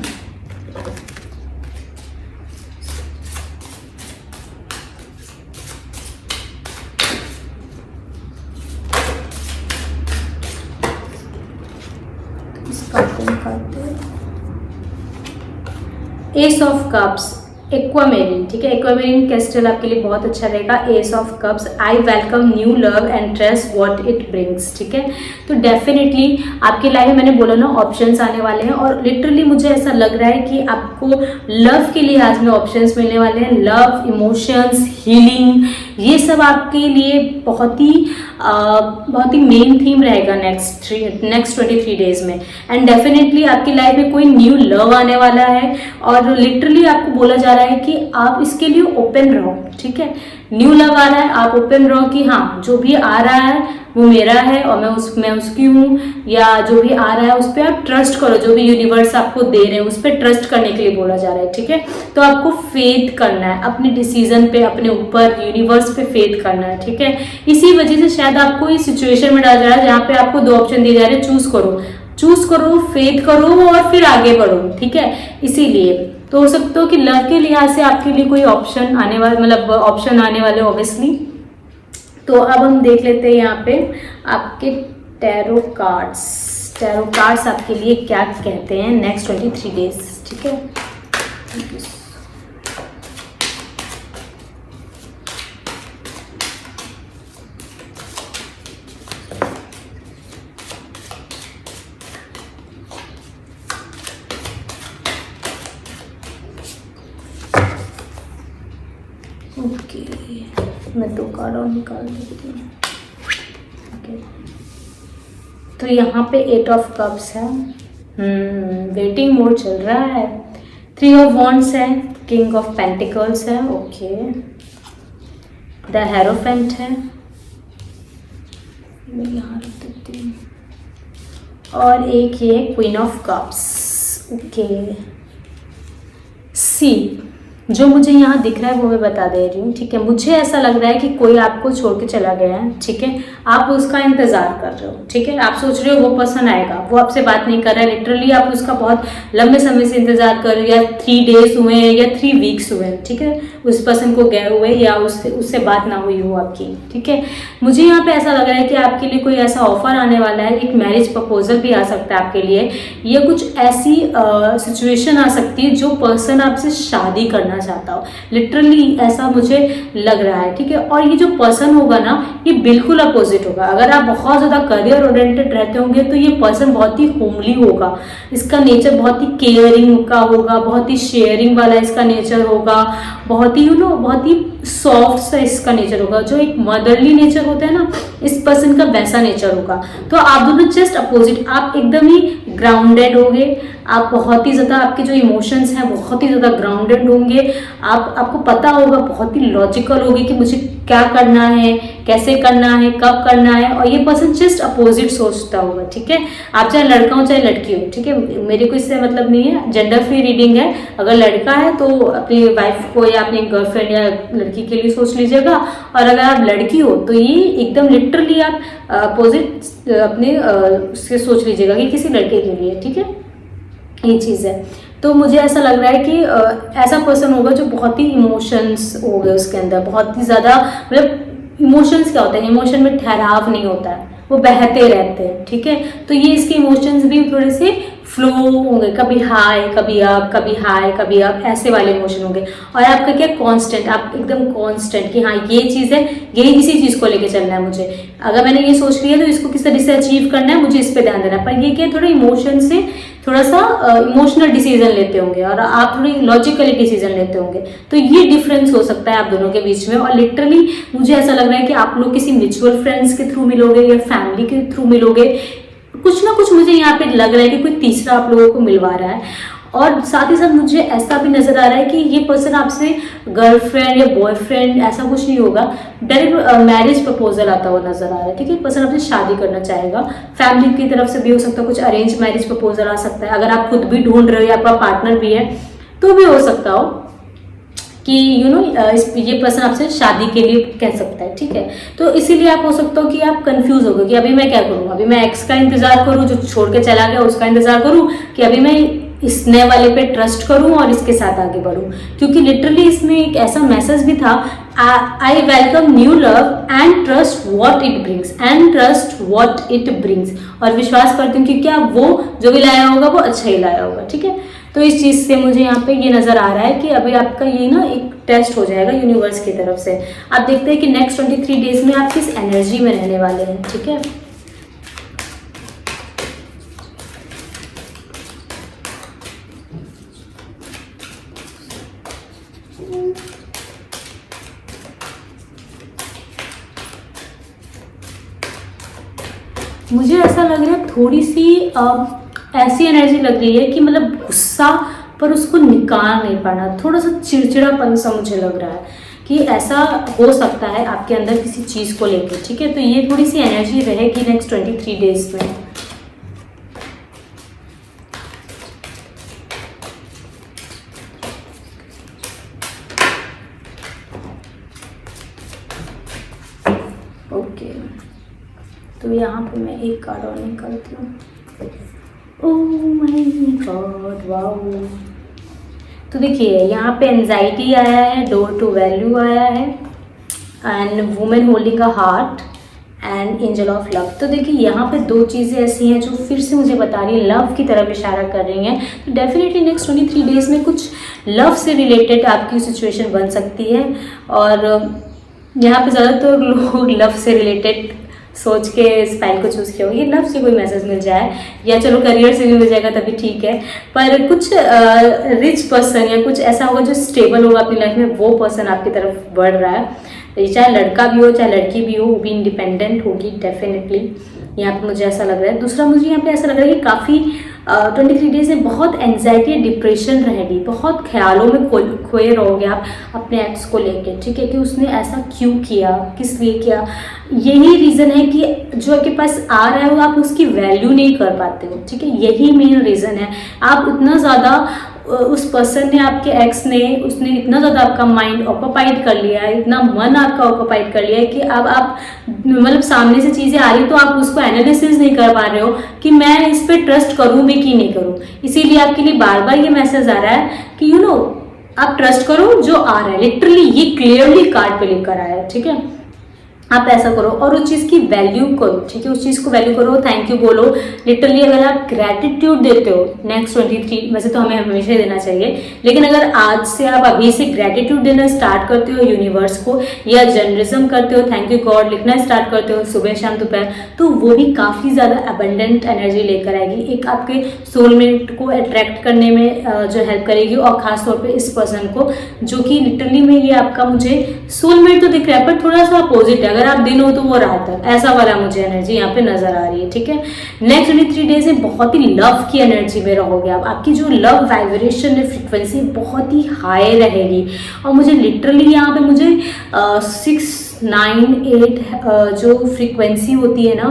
Ace of cups. एक्वामेरिन, ठीक है। एक्वामेरिन क्रिस्टल आपके लिए बहुत अच्छा रहेगा। Ace of cups, I welcome new love and trust what it brings, ठीक है। तो डेफिनेटली आपकी लाइफ में मैंने बोला ना ऑप्शंस आने वाले हैं, और लिटरली मुझे ऐसा लग रहा है कि आपको लव के लिए आज में ऑप्शंस मिलने वाले हैं। लव, इमोशंस, हीलिंग, ये सब आपके लिए बहुत ही मेन थीम रहेगा नेक्स्ट 23 डेज में। एंड डेफिनेटली आपकी लाइफ में कोई न्यू लव आने वाला है, और लिटरली आपको बोला जा रहा है कि आप इसके लिए ओपन रहो, ठीक है। न्यू लव आ रहा है, आप ओपन रहो कि हाँ जो भी आ रहा है वो मेरा है और मैं उसकी हूँ, या जो भी आ रहा है उस पर आप ट्रस्ट करो। जो भी यूनिवर्स आपको दे रहे हैं उस पर ट्रस्ट करने के लिए बोला जा रहा है, ठीक है। तो आपको फेथ करना है अपने डिसीजन पे, अपने ऊपर, यूनिवर्स पे फेथ करना है, ठीक है। इसी वजह से शायद आपको इस सिचुएशन में डाला जा रहा है जहाँ पे आपको 2 ऑप्शन दिए जा रहे हैं, चूज करो, फेथ करो और फिर आगे बढ़ो, ठीक है। इसीलिए तो हो सकता हो कि लव के लिहाज से आपके लिए कोई ऑप्शन आने वाले, मतलब ऑप्शन आने वाले ऑब्वियसली। तो अब हम देख लेते हैं यहाँ पे आपके टैरो कार्ड्स आपके लिए क्या कहते हैं नेक्स्ट 23 डेज, ठीक है। ओके, मैं 2 कार्ड और निकाल देती हूँ। ओके, तो यहाँ पे 8 ऑफ कप्स है, वेटिंग मोड चल रहा है। 3 ऑफ वॉन्ड्स है, किंग ऑफ पेंटिकल्स है, ओके। द हेरोफेंट है, मैं यहाँ रख देती हूँ, और एक ये क्वीन ऑफ कप्स, ओके। सी, जो मुझे यहाँ दिख रहा है वो मैं बता दे रही हूँ, ठीक है। मुझे ऐसा लग रहा है कि कोई आपको छोड़ के चला गया है, ठीक है। आप उसका इंतजार कर रहे हो, ठीक है। आप सोच रहे हो वो पर्सन आएगा, वो आपसे बात नहीं कर रहा है, लिटरली आप उसका बहुत लंबे समय से इंतजार कर रहे हो, या 3 डेज हुए हैं या 3 वीक्स हुए हैं, ठीक है, उस पर्सन को गए हुए, या उससे बात ना हुई हो आपकी, ठीक है। मुझे यहाँ पे ऐसा लग रहा है कि आपके लिए कोई ऐसा ऑफर आने वाला है, एक मैरिज प्रपोजल भी आ सकता है आपके लिए, या कुछ ऐसी सिचुएशन आ सकती है जो पर्सन आपसे शादी करना चाहता हो, लिटरली ऐसा मुझे लग रहा है, ठीक है। और ये जो पर्सन होगा ना, ये बिल्कुल अपोजिट होगा। अगर आप बहुत ज्यादा करियर ओरिएंटेड रहते होंगे तो ये पर्सन बहुत ही होमली होगा, इसका नेचर बहुत ही केयरिंग का होगा, बहुत ही शेयरिंग वाला इसका नेचर होगा, बहुत ही बहुत ही सॉफ्ट सा इसका नेचर होगा। जो एक मदरली नेचर होता है ना, इस पर्सन का वैसा नेचर होगा। तो आप दोनों जस्ट अपोजिट, आप एकदम ही ग्राउंडेड होंगे, आप बहुत ही ज़्यादा, आपके जो इमोशंस हैं बहुत ही ज़्यादा ग्राउंडेड होंगे, आपको पता होगा, बहुत ही लॉजिकल होगी कि मुझे क्या करना है, कैसे करना है, कब करना है। और ये पर्सन जस्ट अपोजिट सोचता होगा, ठीक है। आप चाहे लड़का हो चाहे लड़की हो, ठीक है, मेरे को इससे मतलब नहीं है, जेंडर फ्री रीडिंग है। अगर लड़का है तो अपनी वाइफ को या अपनी गर्लफ्रेंड या लड़की के लिए सोच लीजिएगा, और अगर आप लड़की हो तो ये एकदम लिटरली आप अपोजिट अपने उससे सोच लीजिएगा कि किसी लड़के के लिए, ठीक है, ये चीज़ है। तो मुझे ऐसा लग रहा है कि ऐसा पर्सन होगा जो बहुत ही इमोशंस हो गए उसके अंदर, बहुत ही ज़्यादा, मतलब इमोशंस क्या होता है, इमोशन में ठहराव नहीं होता है, वो बहते रहते हैं, ठीक है। तो ये इसके इमोशंस भी थोड़े से फ्लो होंगे, कभी हाई कभी अप, कभी हाई कभी अप, ऐसे वाले इमोशन होंगे। और आपका क्या कांस्टेंट, आप एकदम कांस्टेंट कि हाँ ये चीज़ है, यही इसी चीज़ को लेके चलना है मुझे। अगर मैंने ये सोच लिया तो इसको किस तरह से अचीव करना है, मुझे इस पर ध्यान देना है। पर ये क्या, थोड़ा इमोशन से थोड़ा सा इमोशनल डिसीजन लेते होंगे और आप थोड़ी लॉजिकली डिसीजन लेते होंगे। तो ये डिफरेंस हो सकता है आप दोनों के बीच में। और लिटरली मुझे ऐसा लग रहा है कि आप लोग किसी म्यूचुअल फ्रेंड्स के थ्रू मिलोगे या फैमिली के थ्रू मिलोगे, कुछ ना कुछ मुझे यहाँ पे लग रहा है कि कोई तीसरा आप लोगों को मिलवा रहा है। और साथ ही साथ मुझे ऐसा भी नजर आ रहा है कि ये पर्सन आपसे गर्लफ्रेंड या बॉयफ्रेंड ऐसा कुछ नहीं होगा, डायरेक्ट मैरिज प्रपोजल आता हुआ नजर आ रहा है, ठीक है। पर्सन आपसे शादी करना चाहेगा, फैमिली की तरफ से भी हो सकता है, कुछ अरेंज मैरिज प्रपोजल आ सकता है। अगर आप खुद भी ढूंढ रहे हो या आपका पार्टनर भी है तो भी हो सकता हो कि ये पर्सन आपसे शादी के लिए कह सकता है, ठीक है। तो इसीलिए आप हो सकता हो कि आप कंफ्यूज हो गए कि अभी मैं क्या करूँ, अभी मैं एक्स का इंतजार करूँ जो छोड़ के चला गया उसका इंतजार करूँ, कि अभी मैं इस नए वाले पे ट्रस्ट करूं और इसके साथ आगे बढ़ूं। क्योंकि लिटरली इसमें एक ऐसा मैसेज भी था, आई welcome new love and trust what it brings, and trust what it brings, और विश्वास करती हूँ कि क्या वो जो भी लाया होगा वो अच्छा ही लाया होगा, ठीक है। तो इस चीज़ से मुझे यहाँ पे ये नज़र आ रहा है कि अभी आपका ये ना एक टेस्ट हो जाएगा यूनिवर्स की तरफ से। आप देखते हैं कि नेक्स्ट 23 डेज में आप किस एनर्जी में रहने वाले हैं, ठीक है। मुझे ऐसा लग रहा है थोड़ी सी ऐसी एनर्जी लग रही है कि मतलब गुस्सा पर उसको निकाल नहीं पाना, थोड़ा सा चिड़चिड़ापन सा मुझे लग रहा है कि ऐसा हो सकता है आपके अंदर किसी चीज़ को लेकर, ठीक है। तो ये थोड़ी सी एनर्जी रहेगी नेक्स्ट 23 डेज में। ओके, तो यहाँ पे मैं एक कार्ड और निकालती हूँ। Oh my God, wow. तो देखिए यहाँ पे एंजाइटी आया है, डोर टू वैल्यू आया है, and women holding a heart and angel of love. तो देखिए यहाँ पे दो चीज़ें ऐसी हैं जो फिर से मुझे बता रही है, लव की तरफ इशारा कर रही हैं। तो डेफिनेटली नेक्स्ट 23 डेज में कुछ लव से रिलेटेड आपकी सिचुएशन बन सकती है, और यहाँ पे ज़्यादातर लोग लव से रिलेटेड सोच के इस फाइल को चूज़ किया होगा, ये लव से कोई मैसेज मिल जाए, या चलो करियर से भी मिल जाएगा तभी ठीक है, पर कुछ रिच पर्सन या कुछ ऐसा होगा जो स्टेबल होगा अपनी लाइफ में, वो पर्सन आपकी तरफ बढ़ रहा है। चाहे लड़का भी हो चाहे लड़की भी हो, वो भी इंडिपेंडेंट होगी डेफिनेटली, यहाँ पे मुझे ऐसा लग रहा है। दूसरा मुझे यहाँ पे ऐसा लग रहा है कि काफ़ी 23 डेज में बहुत एंजाइटी डिप्रेशन रहेगी, बहुत ख्यालों में खोए रहोगे आप अपने एक्स को लेके, ठीक है, कि उसने ऐसा क्यों किया, किस लिए किया। यही रीज़न है कि जो आपके पास आ रहा है वो आप उसकी वैल्यू नहीं कर पाते हो, ठीक है, यही मेन रीज़न है। आप इतना ज़्यादा उस पर्सन ने, आपके एक्स ने, उसने इतना ज़्यादा आपका माइंड ऑक्यूपाइड कर लिया है, इतना मन आपका ऑक्यूपाइड कर लिया है कि अब आप मतलब सामने से चीज़ें आ रही तो आप उसको एनालिसिस नहीं कर पा रहे हो कि मैं इस पर ट्रस्ट करूँ भी कि नहीं करूँ। इसीलिए आपके लिए बार बार ये मैसेज आ रहा है कि यू नो आप ट्रस्ट करो जो आ रहा है, लिटरली ये क्लियरली कार्ड पे लिख कर आया है, ठीक है। आप ऐसा करो और उस चीज़ की वैल्यू करो, ठीक है, उस चीज़ को वैल्यू करो, थैंक यू बोलो। लिटरली अगर आप ग्रैटिट्यूड देते हो नेक्स्ट 23, वैसे तो हमें हमेशा देना चाहिए, लेकिन अगर आज से आप अभी से ग्रैटिट्यूड देना स्टार्ट करते हो यूनिवर्स को, या जर्नलिज्म करते हो, थैंक यू गॉड लिखना स्टार्ट करते हो सुबह शाम दोपहर, तो वो भी काफ़ी ज़्यादा अबंडेंट एनर्जी लेकर आएगी, एक आपके सोलमेट को अट्रैक्ट करने में जो हेल्प करेगी, और ख़ासतौर पर इस पर्सन को जो कि लिटरली में ये आपका मुझे सोलमेट तो दिख रहा है पर थोड़ा सा अपोजिट है। अगर आप दिन हो तो वो रात है, ऐसा वाला मुझे एनर्जी यहाँ पे नजर आ रही है, ठीक है। नेक्स्ट 23 डेज में बहुत ही लव की एनर्जी में रहोगे आप, आपकी जो लव वाइब्रेशन है, फ्रिक्वेंसी बहुत ही हाई रहेगी, और मुझे लिटरली यहाँ पे मुझे 6, 9, 8 जो फ्रिक्वेंसी होती है ना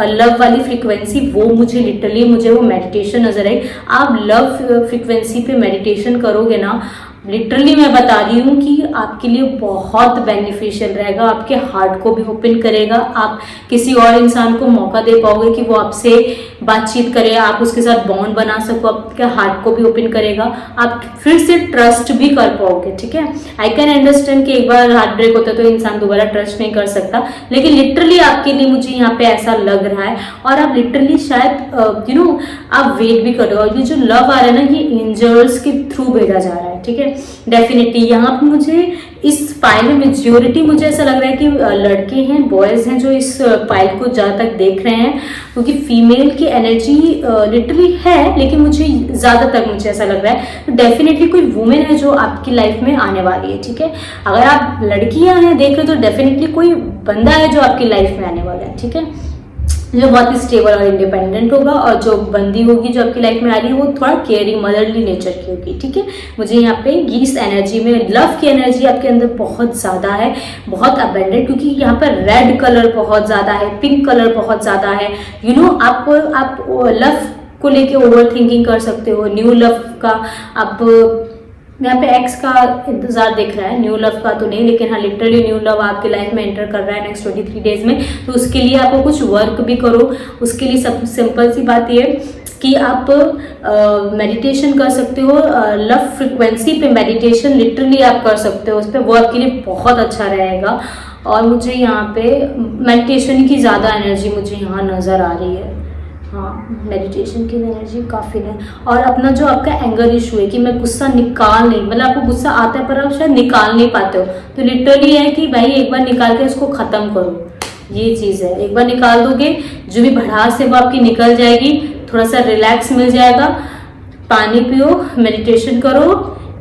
लव वाली फ्रिक्वेंसी, वो मुझे लिटरली मुझे वो मेडिटेशन नजर आई। आप लव फ्रिक्वेंसी पे मेडिटेशन करोगे ना, लिटरली मैं बता रही हूँ कि आपके लिए बहुत बेनिफिशियल रहेगा, आपके हार्ट को भी ओपन करेगा, आप किसी और इंसान को मौका दे पाओगे कि वो आपसे बातचीत करे, आप उसके साथ बॉन्ड बना सको, आपके हार्ट को भी ओपन करेगा, आप फिर से ट्रस्ट भी कर पाओगे, ठीक है। आई कैन अंडरस्टैंड कि एक बार हार्ट ब्रेक होता है तो इंसान दोबारा ट्रस्ट नहीं कर सकता, लेकिन लिटरली आपके लिए मुझे यहाँ पे ऐसा लग रहा है, और आप लिटरली शायद यू नो आप वेट भी कर रहे हो। ये जो लव आ रहा है ना, ये एंजल्स के थ्रू भेजा जा रहा है, ठीक है। डेफिनेटली यहाँ पे मुझे इस पाइल में मेजोरिटी मुझे ऐसा लग रहा है कि लड़के हैं, बॉयज हैं जो इस पाइल को ज़्यादा तक देख रहे हैं, क्योंकि फीमेल की एनर्जी लिटरली है, लेकिन मुझे ज़्यादातर मुझे ऐसा लग रहा है तो डेफिनेटली कोई वुमेन है जो आपकी लाइफ में आने वाली है, ठीक है। अगर आप लड़कियां हैं देख रहे हो तो डेफिनेटली कोई बंदा है जो आपकी लाइफ में आने वाला है, ठीक है, जो बहुत ही स्टेबल और इंडिपेंडेंट होगा, और जो बंदी होगी जो आपकी लाइफ में आ रही है वो थोड़ा केयरिंग मदरली नेचर की होगी, ठीक है। मुझे यहाँ पे इस एनर्जी में लव की एनर्जी आपके अंदर बहुत ज़्यादा है, बहुत अबेंडेंट, क्योंकि यहाँ पर रेड कलर बहुत ज़्यादा है, पिंक कलर बहुत ज़्यादा है, यू नो आप लव को लेके ओवर थिंकिंग कर सकते हो, न्यू लव का आप यहाँ पे एक्स का इंतजार दिख रहा है, न्यू लव का तो नहीं, लेकिन हाँ लिटरली न्यू लव आपके लाइफ में एंटर कर रहा है नेक्स्ट 23 डेज में। तो उसके लिए आपको कुछ वर्क भी करो, उसके लिए सब सिंपल सी बात ये कि आप मेडिटेशन कर सकते हो, लव फ्रिक्वेंसी पे मेडिटेशन लिटरली आप कर सकते हो, उस पर वो आपके लिए बहुत अच्छा रहेगा। और मुझे यहाँ पे मेडिटेशन की ज़्यादा एनर्जी मुझे यहाँ नज़र आ रही है, हाँ, मेडिटेशन की एनर्जी काफ़ी है। और अपना जो आपका एंगर इशू है कि मैं गुस्सा निकाल नहीं, मतलब आपको गुस्सा आता है पर आप शायद निकाल नहीं पाते हो, तो लिटरली है कि भाई एक बार निकाल के उसको ख़त्म करो। ये चीज़ है, एक बार निकाल दोगे जो भी भड़ास है वो आपकी निकल जाएगी, थोड़ा सा रिलैक्स मिल जाएगा। पानी पियो, मेडिटेशन करो,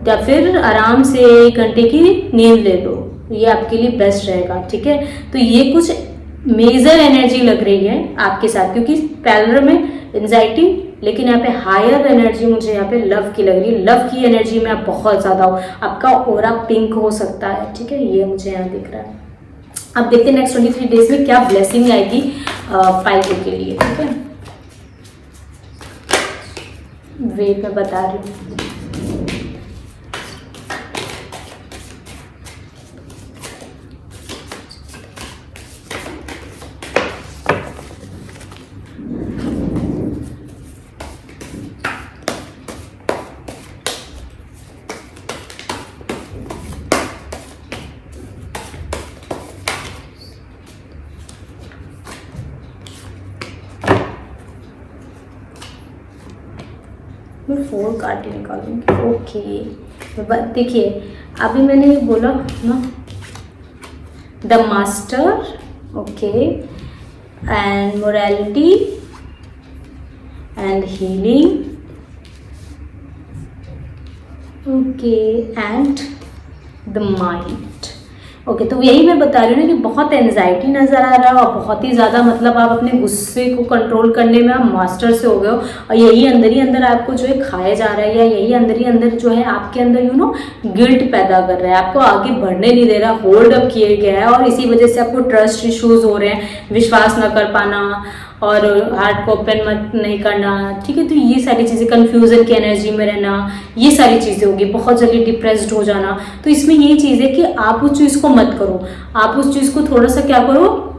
या फिर आराम से 1 घंटे की नींद ले लो, ये आपके लिए बेस्ट रहेगा। ठीक है, तो ये कुछ मेजर एनर्जी लग रही है आपके साथ, क्योंकि पैरेलल में एंजाइटी, लेकिन यहाँ पे हायर एनर्जी मुझे यहाँ पे लव की लग रही है। लव की एनर्जी में आप बहुत ज़्यादा हो, आपका ऑरा पिंक हो सकता है। ठीक है, ये मुझे यहाँ दिख रहा है। अब देखते हैं नेक्स्ट 23 डेज में क्या ब्लेसिंग आएगी 5 के लिए। ठीक है, वेट में बता रही हूँ। मैं 4 कार्ड निकालूंगी। ओके, देखिए अभी मैंने ये बोला ना, the master, okay, and morality and healing, okay, and the mind. Okay, तो यही मैं बता रही हूँ ना कि बहुत एनजाइटी नज़र आ रहा है और बहुत ही ज़्यादा, मतलब आप अपने गुस्से को कंट्रोल करने में आप मास्टर से हो गए हो, और यही अंदर ही अंदर आपको जो है खाया जा रहा है, या यही अंदर ही अंदर जो है आपके अंदर गिल्ट पैदा कर रहा है, आपको आगे बढ़ने नहीं दे रहा, होल्ड अप किए गया है, और इसी वजह से आपको ट्रस्ट इश्यूज हो रहे हैं, विश्वास न कर पाना और हार्ट को ओपन मत नहीं करना। ठीक है, तो ये सारी चीज़ें, कंफ्यूजन की एनर्जी में रहना, ये सारी चीज़ें होगी, बहुत जल्दी डिप्रेस्ड हो जाना। तो इसमें ये चीज़ है कि आप उस चीज़ को मत करो, आप उस चीज़ को थोड़ा सा क्या करो,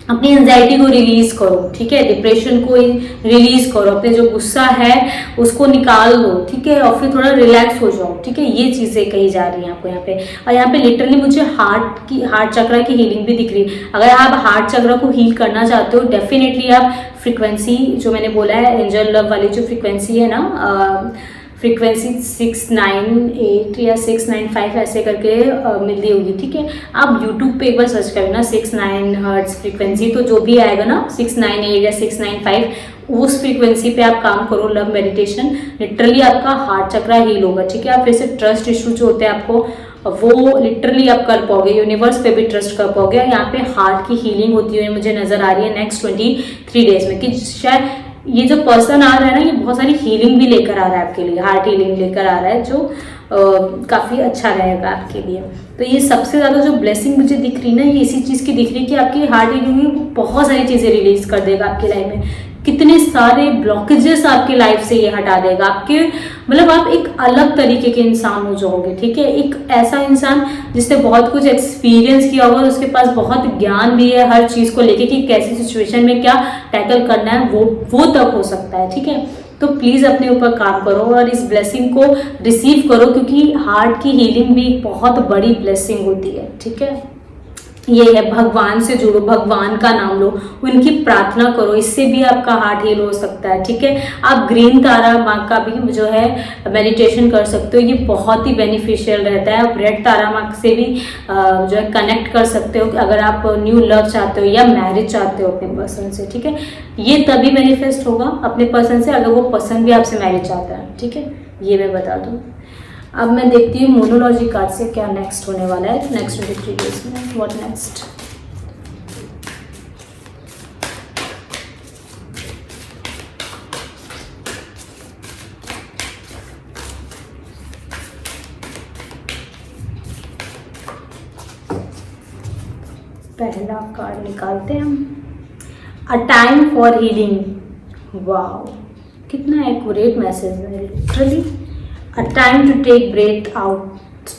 अपनी एंजाइटी को रिलीज करो। ठीक है, डिप्रेशन को रिलीज करो, अपने जो गुस्सा है उसको निकाल दो। ठीक है, और फिर थोड़ा रिलैक्स हो जाओ। ठीक है, ये चीज़ें कही जा रही हैं आपको यहाँ पे। और यहाँ पे लिटरली मुझे हार्ट चक्र की हीलिंग भी दिख रही है। अगर आप हार्ट चक्र को हील करना चाहते हो, डेफिनेटली आप फ्रिक्वेंसी जो मैंने बोला है, एंजल लव वाली जो फ्रिक्वेंसी है ना, फ्रीक्वेंसी 698 या 695 ऐसे करके मिलती होगी। ठीक है, आप यूट्यूब पे एक बार सर्च करना 69 हर्ट्ज फ्रीक्वेंसी, तो जो भी आएगा ना 698 या 695, उस फ्रीक्वेंसी पे आप काम करो, लव मेडिटेशन, लिटरली आपका हार्ट चक्रा हील होगा। ठीक है, आप फिर से ट्रस्ट इशू जो होते हैं आपको, वो लिटरली आप कर पाओगे, यूनिवर्स पे भी ट्रस्ट कर पाओगे। यहाँ पे हार्ट की हीलिंग होती हुई मुझे नजर आ रही है नेक्स्ट 23 डेज में, कि शायद ये जो पर्सन आ रहा है ना, ये बहुत सारी हीलिंग भी लेकर आ रहा है आपके लिए, हार्ट हीलिंग लेकर आ रहा है, जो काफ़ी अच्छा रहेगा आपके लिए। तो ये सबसे ज़्यादा जो ब्लेसिंग मुझे दिख रही है ना, ये इसी चीज़ की दिख रही है कि आपकी हार्ट हीलिंग में बहुत सारी चीज़ें रिलीज कर देगा आपकी लाइफ में, कितने सारे ब्लॉकेजेस आपकी लाइफ से ये हटा देगा। आपके मतलब आप एक अलग तरीके के इंसान हो जाओगे। ठीक है, एक ऐसा इंसान जिसने बहुत कुछ एक्सपीरियंस किया होगा, उसके पास बहुत ज्ञान भी है हर चीज़ को लेके कि कैसी सिचुएशन में क्या टैकल करना है, वो तक हो सकता है। ठीक है, तो प्लीज़ अपने ऊपर काम करो और इस ब्लेसिंग को रिसीव करो, क्योंकि हार्ट की हीलिंग भी एक बहुत बड़ी ब्लेसिंग होती है। ठीक है, ये है, भगवान से जुड़ो, भगवान का नाम लो, उनकी प्रार्थना करो, इससे भी आपका हार्ट हील हो सकता है। ठीक है, आप ग्रीन तारा माँ का भी जो है मेडिटेशन कर सकते हो, ये बहुत ही बेनिफिशियल रहता है। आप रेड तारा माँ से भी जो है कनेक्ट कर सकते हो अगर आप न्यू लव चाहते हो या मैरिज चाहते हो अपने पर्सन से। ठीक है, ये तभी मैनिफेस्ट होगा अपने पर्सन से अगर वो पर्सन भी आपसे मैरिज चाहता है। ठीक है, ये मैं बता दूँ। अब मैं देखती हूँ मोनोलॉजी कार्ड से क्या नेक्स्ट होने वाला है नेक्स्ट 23 डेज में। What next? पहला कार्ड निकालते हैं हम, a time for healing. Wow, कितना एक्यूरेट मैसेज है literally. A time to take breath out.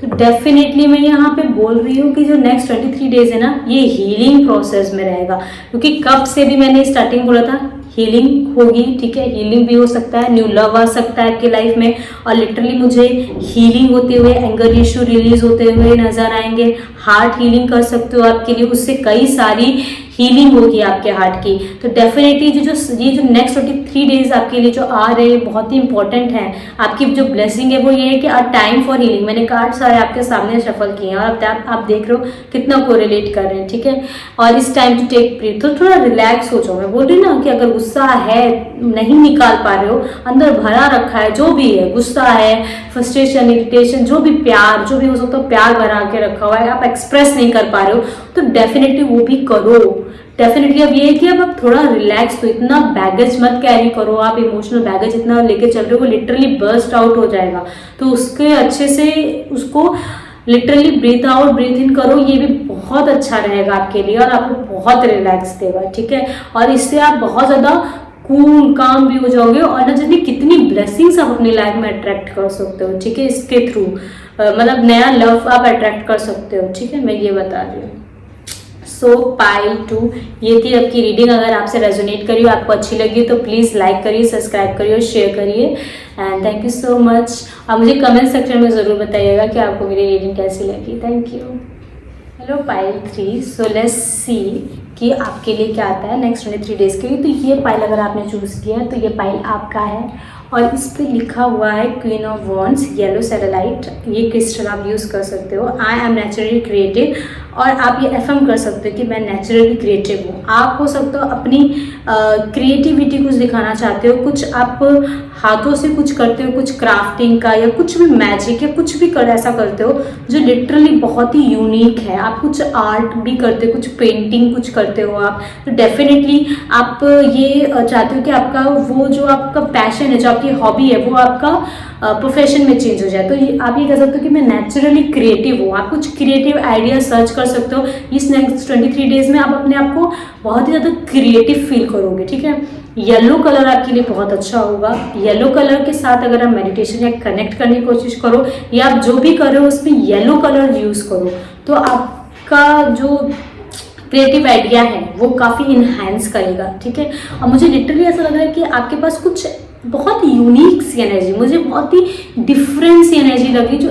तो डेफिनेटली मैं यहाँ पे बोल रही हूँ कि जो नेक्स्ट 23 डेज है ना, ये हीलिंग प्रोसेस में रहेगा, क्योंकि कब से भी मैंने स्टार्टिंग बोला था हीलिंग होगी, ठीक है, हीलिंग भी हो सकता है, न्यू लव आ सकता है आपकी लाइफ में। और लिटरली मुझे हीलिंग होते हुए, एंगर इशू रिलीज होते हुए नजर आएंगे। हार्ट हीलिंग कर सकते हो आपके लिए, उससे कई सारी हीलिंग होगी आपके हार्ट की। तो डेफिनेटली ये जो नेक्स्ट 23 डेज आपके लिए जो आ रहे हैं बहुत ही इंपॉर्टेंट है। आपकी जो ब्लेसिंग है वो ये है कि अ टाइम फॉर हीलिंग। मैंने कार्ड सारे आपके सामने शफल किए हैं और अब आप देख रहे हो कितना कोरिलेट कर रहे हैं, ठीक है। और इस टाइम टू टेक ब्रीथ, तो थोड़ा रिलैक्स हो जाओ। मैं बोल रही ना कि अगर गुस्सा है, नहीं निकाल पा रहे हो, अंदर भरा रखा है, जो भी है, गुस्सा है, फ्रस्ट्रेशन, इरिटेशन, जो भी प्यार, जो भी हो सकता है, प्यार भरा के रखा हुआ है, आप एक्सप्रेस नहीं कर पा रहे हो, तो डेफिनेटली वो भी करो। डेफिनेटली अब ये है कि अब आप थोड़ा रिलैक्स, तो इतना बैगेज मत कैरी करो। आप इमोशनल बैगेज इतना लेके चल रहे हो, वो लिटरली बर्स्ट आउट हो जाएगा। तो उसके अच्छे से उसको लिटरली ब्रीथ आउट ब्रीथ इन करो, ये भी बहुत अच्छा रहेगा आपके लिए और आपको बहुत रिलैक्स देगा, ठीक है। और इससे आप बहुत ज़्यादा कूल काम भी हो जाओगे और न जाने कितनी ब्लेसिंग्स आप अपनी लाइफ में अट्रैक्ट कर सकते हो, ठीक है, इसके थ्रू। मतलब नया लव आप अट्रैक्ट कर सकते हो, ठीक है, मैं ये बता रही हूँ। सो पाइल 2 ये थी आपकी रीडिंग। अगर आपसे रेजोनेट करी हो, आपको अच्छी लगी तो प्लीज़ लाइक करिए, सब्सक्राइब करिए और शेयर करिए। And thank you so much. आप मुझे कमेंट सेक्शन में ज़रूर बताइएगा कि आपको मेरी रीडिंग कैसी लगी। Thank you. Hello pile 3, so let's see कि आपके लिए क्या आता है नेक्स्ट 23 डेज के लिए। तो ये पाइल अगर आपने चूज़ किया है तो ये पाइल आपका है और इस पर लिखा हुआ है क्वीन ऑफ वॉन्ड्स, येलो सेलेलाइट। ये क्रिस्टल आप यूज़ कर सकते हो। आई एम नेचुरली क्रिएटिव, और आप ये एफर्म कर सकते हो कि मैं नेचुरली क्रिएटिव हूँ। आप हो सकते हो अपनी क्रिएटिविटी कुछ दिखाना चाहते हो, कुछ आप हाथों से कुछ करते हो, कुछ क्राफ्टिंग का या कुछ भी मैजिक या कुछ भी ऐसा करते हो जो लिटरली बहुत ही यूनिक है। आप कुछ आर्ट भी करते हो, कुछ पेंटिंग कुछ करते हो आप, तो डेफिनेटली आप ये चाहते हो कि आपका वो जो आपका पैशन है, जो आपकी हॉबी है, वो आपका प्रोफेशन में चेंज हो जाए। तो आप ये कह सकते हो कि मैं नेचुरली क्रिएटिव हूँ। आप कुछ क्रिएटिव आइडिया सर्च कर सकते हो। इस नेक्स्ट 23 डेज में आप अपने आप को बहुत ही ज़्यादा क्रिएटिव फील करोगे, ठीक है। येलो कलर आपके लिए बहुत अच्छा होगा। येलो कलर के साथ अगर आप मेडिटेशन या कनेक्ट करने की कोशिश करो या आप जो भी कर रहे हो उसमें येलो कलर यूज़ करो, तो आपका जो क्रिएटिव आइडिया है वो काफ़ी इन्हांस करेगा, ठीक है। और मुझे लिटरली ऐसा लग रहा है कि आपके पास कुछ बहुत यूनिक सी एनर्जी, मुझे बहुत ही डिफरेंट सी एनर्जी लगी, जो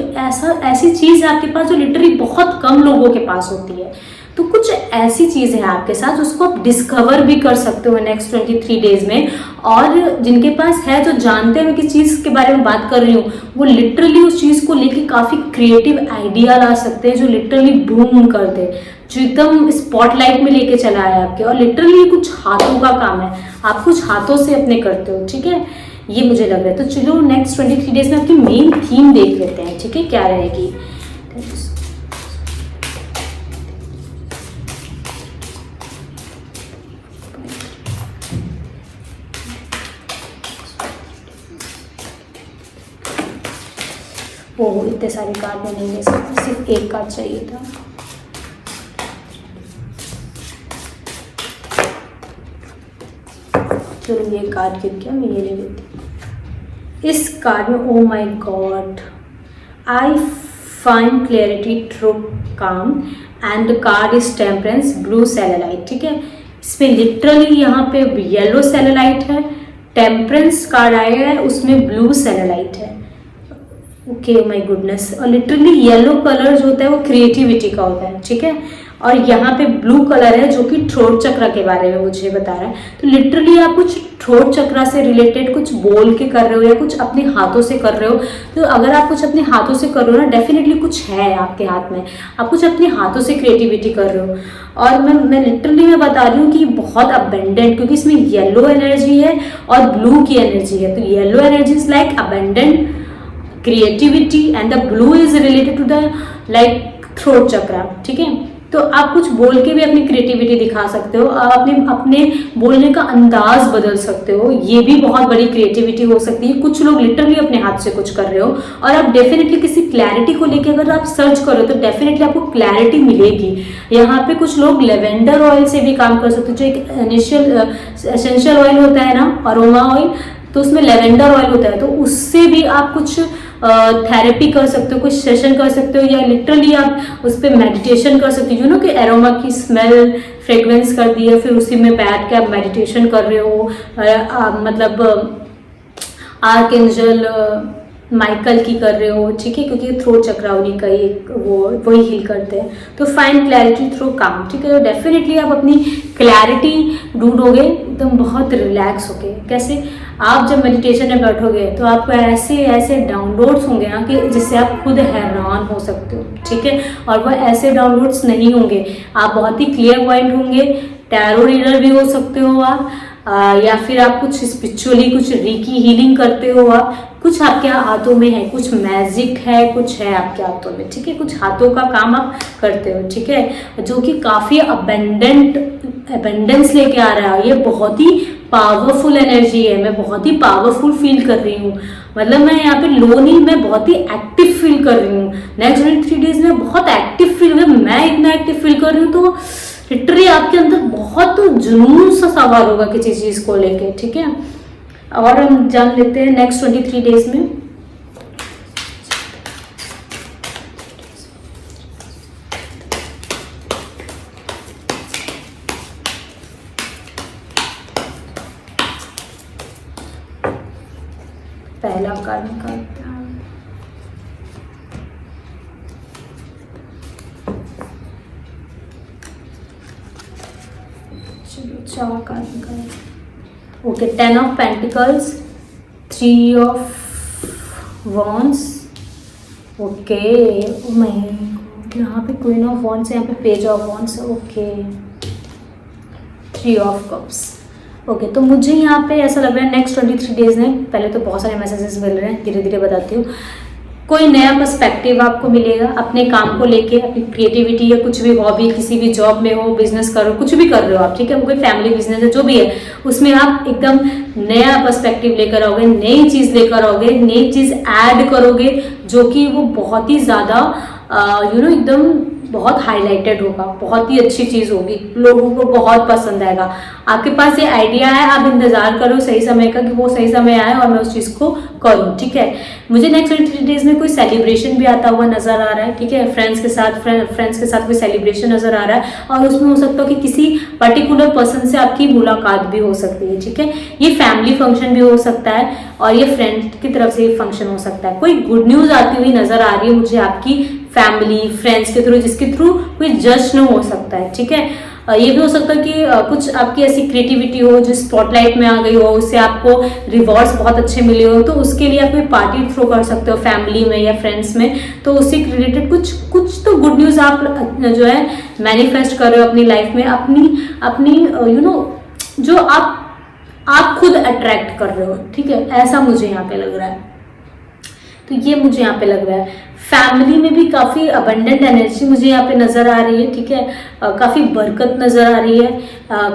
ऐसी चीज़ है आपके पास जो लिटरली बहुत कम लोगों के पास होती है। तो कुछ ऐसी चीज़ है आपके साथ जिसको आप डिस्कवर भी कर सकते हो नेक्स्ट 23 डेज में। और जिनके पास है, जो जानते हैं मैं किस चीज़ के बारे में बात कर रही हूँ, वो लिटरली उस चीज़ को लेके काफ़ी क्रिएटिव आइडिया ला सकते हैं जो लिटरली बूम कर दे, जो एकदम स्पॉटलाइट में लेके चला है आपके। और लिटरली कुछ हाथों का काम है, आप कुछ हाथों से अपने करते हो, ठीक है, ये मुझे लग रहा है। तो चलो नेक्स्ट 23 डेज में आपकी मेन थीम देख लेते हैं, ठीक है, क्या रहेगी। ओह, इतने सारे कार्ड में नहीं ले सकते, सिर्फ एक कार्ड चाहिए था। चलो ये कार्ड गिर गया, मैं ये ले लेती हूँ। इस कार्ड में oh my god, I find clarity through calm and the card is temperance, blue celestite, ठीक है। इसमें लिटरली यहाँ पे येलो सेलेलाइट है, टेम्परेंस कार्ड आया है उसमें ब्लू सेलेलाइट है। Okay my goodness. और लिटरली येलो कलर जो होता है वो क्रिएटिविटी का होता है, ठीक है। और यहाँ पे ब्लू कलर है जो कि थ्रोट चक्र के बारे में मुझे बता रहा है। तो लिटरली आप कुछ थ्रोट चक्र से रिलेटेड कुछ बोल के कर रहे हो या कुछ अपने हाथों से कर रहे हो। तो अगर आप कुछ अपने हाथों से कर रहे हो ना, डेफिनेटली कुछ है आपके हाथ में, आप कुछ अपने हाथों से क्रिएटिविटी कर रहे हो। और मैं लिटरली मैं बता रही हूँ कि बहुत अबेंडेंट, क्योंकि इसमें येलो एनर्जी है और ब्लू की एनर्जी है। तो yellow energy is like abundant creativity and the blue is related to the like throat chakra, ठीक है। तो आप कुछ बोल के भी अपनी क्रिएटिविटी दिखा सकते हो, आप अपने बोलने का अंदाज बदल सकते हो, ये भी बहुत बड़ी क्रिएटिविटी हो सकती है। कुछ लोग लिटरली अपने हाथ से कुछ कर रहे हो और आप डेफिनेटली किसी क्लैरिटी को लेके अगर आप सर्च करो तो डेफिनेटली आपको क्लैरिटी मिलेगी। यहाँ पे कुछ लोग लेवेंडर ऑयल से भी काम कर सकते हो, जो एक इनिशियल एसेंशियल ऑयल होता है ना, अरोमा ऑयल, तो उसमें लेवेंडर ऑयल होता है, तो उससे भी आप कुछ थेरेपी कर सकते हो, कुछ सेशन कर सकते हो, या लिटरली आप उस पर मेडिटेशन कर सकते हो, यू नो कि एरोमा की स्मेल फ्रेग्रेंस कर दी है, फिर उसी में बैठ के आप मेडिटेशन कर रहे हो, मतलब आर्कएंजल माइकल की कर रहे हो, ठीक है, क्योंकि थ्रोट चक्रा उन्हीं का एक वही हील करते हैं। तो फाइंड क्लैरिटी थ्रू काम, ठीक है। तो डेफिनेटली आप अपनी क्लैरिटी ढूंढोगे एकदम बहुत रिलैक्स होके। कैसे? आप जब मेडिटेशन में बैठोगे तो आपको ऐसे ऐसे डाउनलोड्स होंगे ना कि जिससे आप खुद हैरान हो सकते हो, ठीक है। और वह ऐसे डाउनलोड्स नहीं होंगे, आप बहुत ही क्लियर माइंड होंगे, टैरो रीडर भी हो सकते हो आप, या फिर आप कुछ स्पिरिचुअली कुछ रीकी हीलिंग करते हो आप, कुछ आपके हाथों में है, कुछ मैजिक है, कुछ है आपके हाथों में, ठीक है, कुछ हाथों का काम आप करते हो, ठीक है, जो कि काफ़ी अबेंडेंस लेके आ रहा है। ये बहुत ही पावरफुल एनर्जी है, मैं बहुत ही पावरफुल फील कर रही हूँ। मतलब मैं यहाँ पे लो नहीं, मैं बहुत ही एक्टिव फील कर रही हूँ। नेक्स्ट 23 डेज में बहुत एक्टिव फील, मैं इतना एक्टिव फील कर रही हूँ तो लिटरली आपके अंदर बहुत जुनून सा सवार होगा किसी चीज़ को लेके, ठीक है। और हम जान लेते हैं नेक्स्ट 23 डेज में पहला कार्ड निकालते हैं। चलो 4 कार्ड निकालें। Okay, 10 of pentacles, 3 of wands, okay, यहाँ पे क्वीन ऑफ वॉन्ड्स है, यहाँ पे page of wands, okay, 3 of cups, okay. तो मुझे यहाँ पे ऐसा लग रहा है नेक्स्ट 23 डेज में, पहले तो बहुत सारे मैसेजेस मिल रहे हैं, धीरे धीरे बताती हूँ, कोई नया पर्सपेक्टिव आपको मिलेगा अपने काम को लेके, अपनी क्रिएटिविटी या कुछ भी हॉबी, किसी भी जॉब में हो, बिजनेस करो, कुछ भी कर रहे हो आप, ठीक है, कोई फैमिली बिजनेस है, जो भी है, उसमें आप एकदम नया पर्सपेक्टिव लेकर आओगे, नई चीज़ लेकर आओगे, नई चीज़ ऐड करोगे, जो कि वो बहुत ही ज़्यादा एकदम बहुत हाईलाइटेड होगा, बहुत ही अच्छी चीज़ होगी, लोगों को बहुत पसंद आएगा। आपके पास ये आइडिया है, आप इंतजार करो सही समय का कि वो सही समय आए और मैं उस चीज़ को करूँ, ठीक है। मुझे नेक्स्ट 23 डेज में कोई सेलिब्रेशन भी आता हुआ नजर आ रहा है, ठीक है, फ्रेंड्स के साथ कोई सेलिब्रेशन नजर आ रहा है, और उसमें हो सकता है कि किसी पर्टिकुलर पर्सन से आपकी मुलाकात भी हो सकती है, ठीक है। ये फैमिली फंक्शन भी हो सकता है और ये फ्रेंड की तरफ से फंक्शन हो सकता है। कोई गुड न्यूज़ आती हुई नजर आ रही है मुझे आपकी फैमिली फ्रेंड्स के थ्रू, जिसके थ्रू कोई जश्न हो सकता है, ठीक है। ये भी हो सकता है कि कुछ आपकी ऐसी क्रिएटिविटी हो जो स्पॉटलाइट में आ गई हो, उससे आपको रिवॉर्ड्स बहुत अच्छे मिले हो, तो उसके लिए आप कोई पार्टी थ्रो कर सकते हो फैमिली में या फ्रेंड्स में। तो उससे रिलेटेड कुछ तो गुड न्यूज़ आप जो है मैनिफेस्ट कर रहे हो अपनी लाइफ में, अपनी जो आप खुद अट्रैक्ट कर रहे हो, ठीक है, ऐसा मुझे यहाँ पे लग रहा है। तो ये मुझे यहाँ पे लग रहा है। फैमिली में भी काफ़ी अबंडेंट एनर्जी मुझे यहाँ पे नज़र आ रही है, ठीक है, काफ़ी बरकत नज़र आ रही है।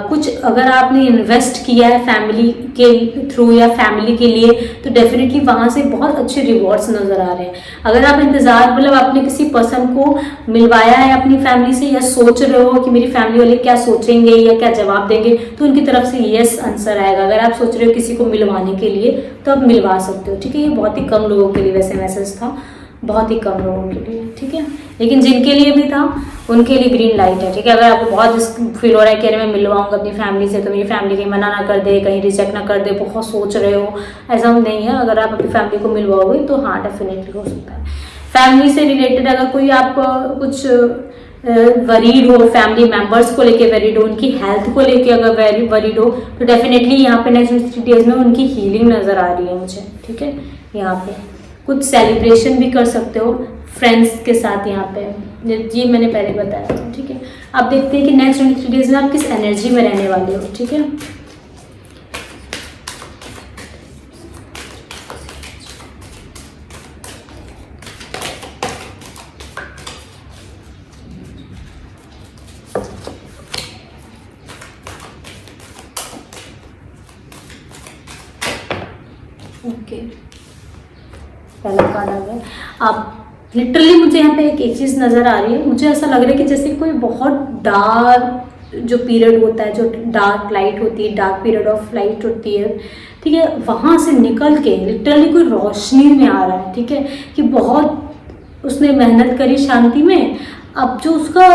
कुछ अगर आपने इन्वेस्ट किया है फैमिली के थ्रू या फैमिली के लिए, तो डेफिनेटली वहाँ से बहुत अच्छे रिवॉर्ड्स नज़र आ रहे हैं। अगर आप इंतज़ार मतलब आपने किसी पर्सन को मिलवाया है अपनी फैमिली से, या सोच रहे हो कि मेरी फैमिली वाले क्या सोचेंगे या क्या जवाब देंगे, तो उनकी तरफ से येस आंसर आएगा। अगर आप सोच रहे हो किसी को मिलवाने के लिए, तो आप मिलवा सकते हो, ठीक है। ये बहुत ही कम लोगों के लिए वैसे मैसेज था, बहुत ही कम लोगों के लिए, ठीक है, लेकिन जिनके लिए भी था उनके लिए ग्रीन लाइट है, ठीक है। अगर आपको बहुत फील हो रहा है कि अरे मैं मिलवाऊंगा अपनी फैमिली से, तो मेरी फैमिली कहीं मना ना कर दे, कहीं रिजेक्ट ना कर दे, बहुत सोच रहे हो, ऐसा नहीं है। अगर आप अपनी फैमिली को मिलवाओगे तो हाँ डेफिनेटली हो सकता है। फैमिली से रिलेटेड अगर कोई आपको कुछ वरीड हो, फैमिली मेंबर्स को लेके वरीड हो, उनकी हेल्थ को लेके अगर वरीड हो, तो डेफिनेटली यहाँ पे नेक्स्ट 3 डेज में उनकी हीलिंग नज़र आ रही है मुझे, ठीक है। यहाँ पे कुछ सेलिब्रेशन भी कर सकते हो फ्रेंड्स के साथ, यहाँ पे ये मैंने पहले बताया था, ठीक है। अब देखते हैं कि नेक्स्ट 23 डेज में आप किस एनर्जी में रहने वाले हो, ठीक है। ओके, पहला कार्ड आ गया। अब लिटरली मुझे यहाँ पे एक चीज़ नज़र आ रही है, मुझे ऐसा लग रहा है कि जैसे कोई बहुत डार्क जो पीरियड होता है, जो डार्क लाइट होती है, डार्क पीरियड ऑफ लाइट होती है, ठीक है, वहाँ से निकल के लिटरली कोई रोशनी में आ रहा है, ठीक है, कि बहुत उसने मेहनत करी शांति में, अब जो उसका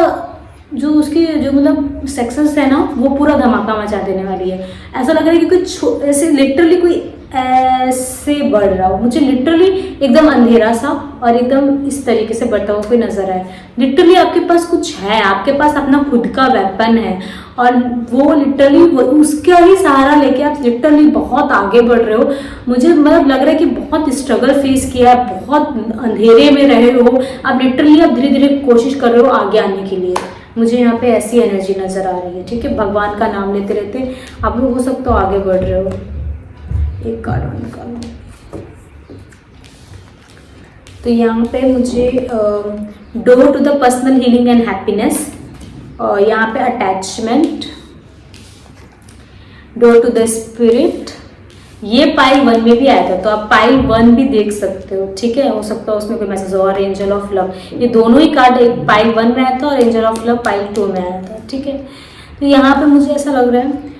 जो उसकी जो मतलब सक्सेस है ना वो पूरा धमाका मचा देने वाली है। ऐसा लग रहा है कि कोई ऐसे लिटरली कोई ऐसे बढ़ रहा हो, मुझे लिटरली एकदम अंधेरा सा और एकदम इस तरीके से बढ़ता हुआ कोई नजर आए। लिटरली आपके पास कुछ है, आपके पास अपना खुद का वेपन है और वो लिटरली उसका ही सहारा लेके आप लिटरली बहुत आगे बढ़ रहे हो। मुझे मतलब लग रहा है कि बहुत स्ट्रगल फेस किया है, बहुत अंधेरे में रहे हो, आप लिटरली आप धीरे धीरे कोशिश कर रहे हो आगे आने के लिए। मुझे यहाँ पे ऐसी एनर्जी नजर आ रही है, ठीक है। भगवान का नाम लेते रहते आप लोग हो सकते हो आगे बढ़ रहे हो। एक कार्ड और निकालो। तो यहाँ पे मुझे door to the personal healing and happiness, और यहाँ पे attachment, door to the spirit, ये पाइल 1 में भी आया था तो आप पाइल 1 भी देख सकते हो, ठीक है। हो सकता है उसमें कोई मैसेज हो, और एंजल ऑफ लव, ये दोनों ही कार्ड एक पाइल 1 में आया था और एंजल ऑफ लव पाइल 2 में आया था, ठीक है। तो यहाँ पे मुझे ऐसा लग रहा है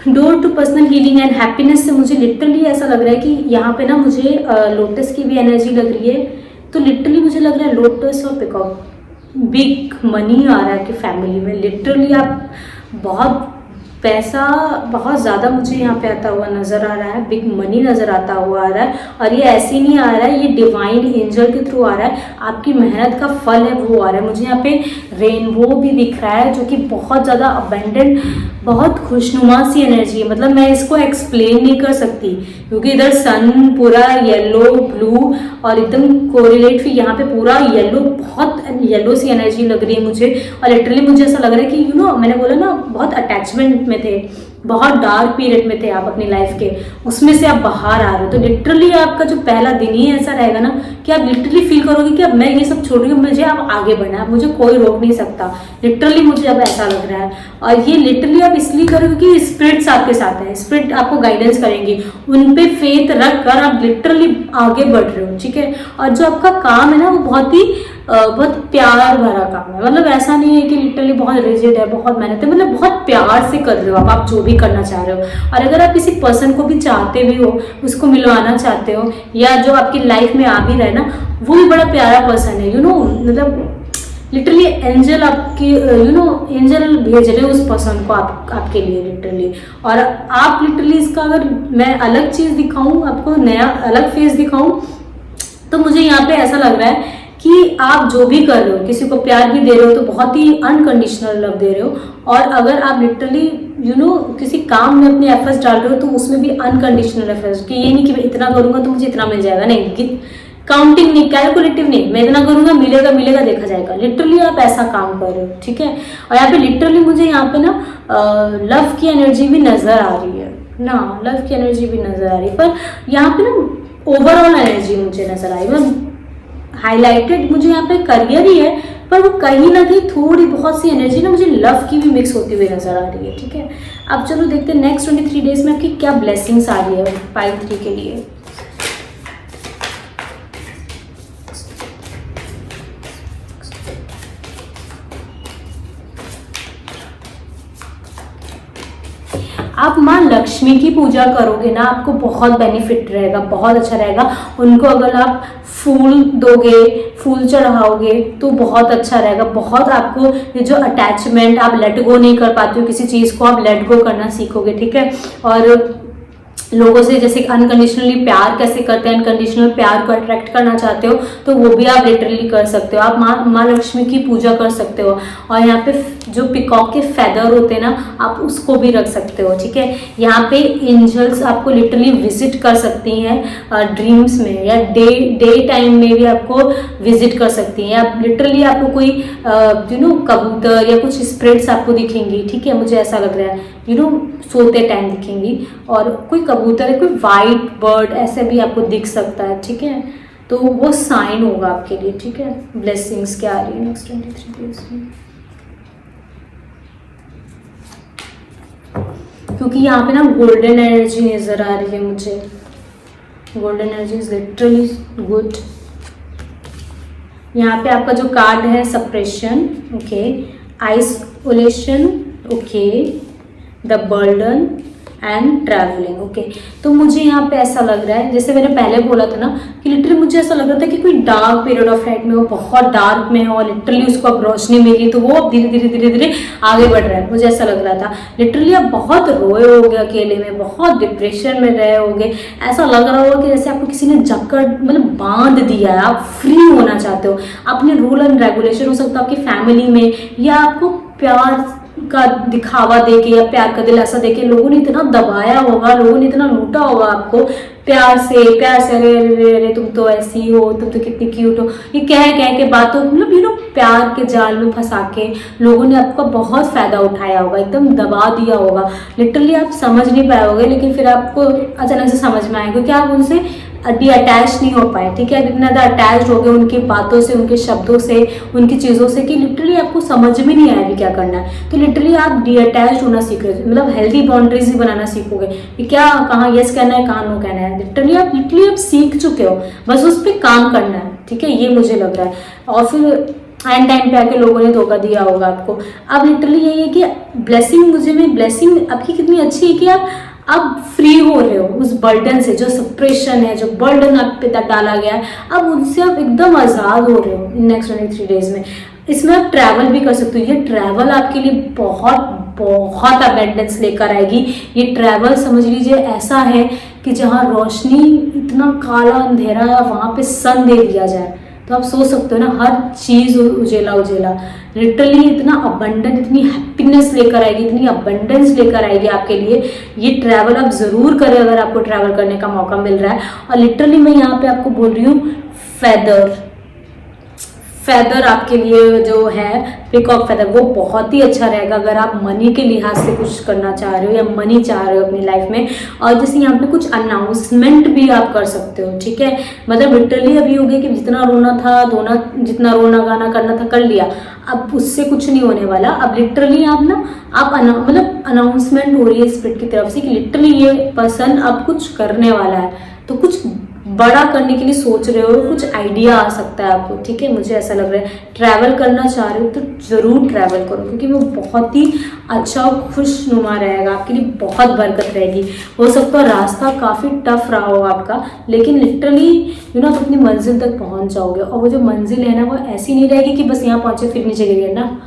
door to personal healing and happiness से मुझे लिटरली ऐसा लग रहा है कि यहाँ पे ना मुझे लोटस की भी एनर्जी लग रही है। तो लिटरली मुझे लग रहा है लोटस और पिकॉक, बिग मनी आ रहा है कि फैमिली में लिटरली आप बहुत पैसा बहुत ज़्यादा मुझे यहाँ पे आता हुआ नज़र आ रहा है, बिग मनी नज़र आता हुआ आ रहा है। और ये ऐसे ही नहीं आ रहा है, ये डिवाइन एंजल के थ्रू आ रहा है, आपकी मेहनत का फल है वो आ रहा है। मुझे यहाँ पे रेनबो भी दिख रहा है जो कि बहुत ज़्यादा अबेंडेंट, बहुत खुशनुमा सी एनर्जी है। मतलब मैं इसको एक्सप्लेन नहीं कर सकती क्योंकि इधर सन पूरा येलो ब्लू और एकदम कोरिलेट, फिर यहाँ पे पूरा येलो, बहुत येलो सी एनर्जी लग रही है मुझे। और लिटरली मुझे ऐसा लग रहा है कि मैंने बोला ना बहुत अटैचमेंट में थे, बहुत डार्क पीरियड में थे आप अपनी लाइफ के, उसमें से आप बाहर आ रहे हो। तो लिटरली आपका जो पहला दिन ही ऐसा रहेगा ना कि आप लिटरली फील करोगे कि अब मैं ये सब छोड़ रही हूँ, मुझे अब आगे बढ़ना है, मुझे कोई रोक नहीं सकता। लिटरली मुझे अब ऐसा लग रहा है। और ये लिटरली आप इसलिए करोगे कि स्पिरिट्स आपके साथ है, स्पिरिट आपको गाइडेंस करेंगे, उन पे फेथ रख कर आप लिटरली आगे बढ़ रहे हो, ठीक है। और जो आपका काम है ना वो बहुत प्यार भरा काम है। मतलब ऐसा नहीं है कि लिटरली बहुत रिजिड है, बहुत मेहनत है, मतलब बहुत प्यार से कर रहे हो आप जो भी करना चाह रहे हो। और अगर आप किसी पर्सन को भी चाहते भी हो, उसको मिलवाना चाहते हो, या जो आपकी लाइफ में आ भी रहे ना, वो भी बड़ा प्यारा पर्सन है, मतलब लिटरली एंजल आपकी एंजल भेज रहे हो उस पर्सन को आपके लिए लिटरली। और आप लिटरली इसका अगर मैं अलग चीज दिखाऊं, आपको नया अलग फेस दिखाऊं, तो मुझे यहाँ पे ऐसा लग रहा है कि आप जो भी कर रहे हो, किसी को प्यार भी दे रहे हो तो बहुत ही अनकंडीशनल लव दे रहे हो। और अगर आप लिटरली किसी काम में अपने एफर्ट्स डाल रहे हो तो उसमें भी अनकंडीशनल एफर्ट्स, कि ये नहीं कि मैं इतना करूंगा तो मुझे इतना मिल जाएगा, नहीं, काउंटिंग नहीं, कैलकुलेटिव नहीं, मैं इतना करूंगा मिलेगा मिलेगा देखा जाएगा। लिटरली आप ऐसा काम कर रहे हो, ठीक है। और यहाँ पे लिटरली मुझे यहाँ पे ना लव की एनर्जी भी नजर आ रही है ना, लव की एनर्जी भी नजर आ रही है, पर यहाँ पे ना ओवरऑल एनर्जी मुझे नजर आई। मतलब हाईलाइटेड मुझे यहाँ पे करियर ही है, पर वो कहीं ना कहीं थोड़ी बहुत सी एनर्जी ना मुझे लव की भी मिक्स होती हुई नजर आ रही है, ठीक है। अब चलो देखते हैं नेक्स्ट 23 डेज में आपकी क्या ब्लेसिंग्स आ रही है पाइल 3 के लिए। आप माँ लक्ष्मी की पूजा करोगे ना, आपको बहुत बेनिफिट रहेगा, बहुत अच्छा रहेगा। उनको अगर आप फूल दोगे, फूल चढ़ाओगे तो बहुत अच्छा रहेगा। बहुत आपको ये जो अटैचमेंट, आप लेट गो नहीं कर पाते हो किसी चीज़ को, आप लेट गो करना सीखोगे, ठीक है। और लोगों से जैसे अनकंडीशनली प्यार कैसे करते हैं, अनकंडीशनल प्यार को अट्रैक्ट करना चाहते हो तो वो भी आप लिटरली कर सकते हो। आप माँ लक्ष्मी की पूजा कर सकते हो। और यहाँ पे जो पिकॉक के फेदर होते हैं ना, आप उसको भी रख सकते हो, ठीक है। यहाँ पे एंजल्स आपको लिटरली विजिट कर सकती हैं ड्रीम्स में, या डे टाइम में भी आपको विजिट कर सकती हैं। आप लिटरली आपको कोई कबूतर या कुछ स्पिरिट्स आपको दिखेंगी, ठीक है। मुझे ऐसा लग रहा है सोते टाइम दिखेंगी, और कोई कबूतर, कोई वाइट बर्ड ऐसे भी आपको दिख सकता है, ठीक है। तो वो साइन होगा आपके लिए, ठीक है। ब्लेसिंग्स क्या आ रही है नेक्स्ट 23 डेज में, क्योंकि यहाँ पे ना गोल्डन एनर्जी नजर आ रही है मुझे। Golden energy is literally good. यहाँ पे आपका जो कार्ड है suppression, okay, isolation, okay, the burden and travelling, okay. तो मुझे यहाँ पे ऐसा लग रहा है, जैसे मैंने पहले बोला था ना कि लिटरली मुझे ऐसा लग रहा था कि कोई डार्क पीरियड ऑफ लाइफ में हो, बहुत डार्क में हो, और लिटरली उसको अब रोशनी मिली तो वो अब धीरे धीरे धीरे धीरे आगे बढ़ रहा है। मुझे ऐसा लग रहा था लिटरली आप बहुत रोए होगे अकेले में, बहुत डिप्रेशन में रहे होगे, ऐसा लग रहा होगा कि जैसे आपको किसी ने जकड़ मतलब बांध दिया है, आप फ्री होना चाहते हो। अपने रूल एंड रेगुलेशन हो सकता है आपकी फैमिली में, या आपको प्यार का दिखावा देके या प्यार का दिलासा देके लोगों ने इतना दबाया होगा, लोगों ने इतना लूटा होगा आपको प्यार से अरे अरे अरे तुम तो ऐसी हो, तुम तो कितनी क्यूट हो, ये कह के बातों मतलब प्यार के जाल में फंसा के लोगों ने आपका बहुत फायदा उठाया होगा, एकदम दबा दिया होगा। लिटरली आप समझ नहीं पाए होगे, लेकिन फिर आपको अचानक से समझ में आएगा कि आप उनसे डी अटैच नहीं हो पाए। ठीक है, इतना ज़्यादा अटैच हो गए उनकी बातों से, उनके शब्दों से, उनकी चीज़ों से कि लिटरली आपको समझ में नहीं आया कि क्या करना है। तो लिटरली आप डी अटैच होना सीख रहे हो, मतलब हेल्दी बाउंड्रीज ही बनाना सीखोगे कि क्या कहाँ यस कहना है, कहाँ नो कहना है। लिटरली आप सीख चुके हो, बस उस पर काम करना है। ठीक है, ये मुझे लग रहा है। और फिर एंड टाइम पे आके लोगों ने धोखा दिया होगा आपको। अब लिटरली यही है कि ब्लेसिंग आपकी कितनी अच्छी है कि आप फ्री हो रहे हो उस बर्डन से, जो सप्रेशन है, जो बर्डन आप पे डाला गया है, अब उनसे आप एकदम आज़ाद हो रहे हो इन नेक्स्ट 23 डेज में। इसमें आप ट्रैवल भी कर सकते हो। ये ट्रैवल आपके लिए बहुत बहुत अबेंडेंस लेकर आएगी। ये ट्रैवल समझ लीजिए ऐसा है कि जहाँ रोशनी इतना काला अंधेरा है वहाँ पे सन दे दिया जाए, तो आप सोच सकते हो ना, हर चीज़ उजेला उजेला। लिटरली इतना अबंडन, इतनी हैप्पीनेस लेकर आएगी, इतनी अबंडेंस लेकर आएगी आपके लिए। ये ट्रैवल आप ज़रूर करें अगर आपको ट्रैवल करने का मौका मिल रहा है। और लिटरली मैं यहाँ पे आपको बोल रही हूँ, फेदर आपके लिए जो है पीकॉक फेदर, वो बहुत ही अच्छा रहेगा अगर आप मनी के लिहाज से कुछ करना चाह रहे हो या मनी चाह रहे हो अपनी लाइफ में। और जैसे यहाँ पे कुछ अनाउंसमेंट भी आप कर सकते हो। ठीक है, मतलब लिटरली अभी हो गया कि जितना रोना था जितना रोना गाना करना था कर लिया, अब उससे कुछ नहीं होने वाला। अब लिटरली आप मतलब अनाउंसमेंट हो रही है स्पिरिट की तरफ से कि लिटरली ये पर्सन अब कुछ करने वाला है, तो कुछ बड़ा करने के लिए सोच रहे हो, कुछ आइडिया आ सकता है आपको। ठीक है, मुझे ऐसा लग रहा है। ट्रैवल करना चाह रहे हो तो ज़रूर ट्रैवल करो, क्योंकि वो बहुत ही अच्छा और खुशनुमा रहेगा, आपके लिए बहुत बरकत रहेगी। हो सकता है रास्ता काफ़ी टफ रहा हो आपका, लेकिन लिटरली आप अपनी मंजिल तक पहुंच जाओगे। और वो जो मंजिल है ना, वो ऐसी नहीं रहेगी कि बस यहाँ पहुँचे फिर नीचे गिरिए ना,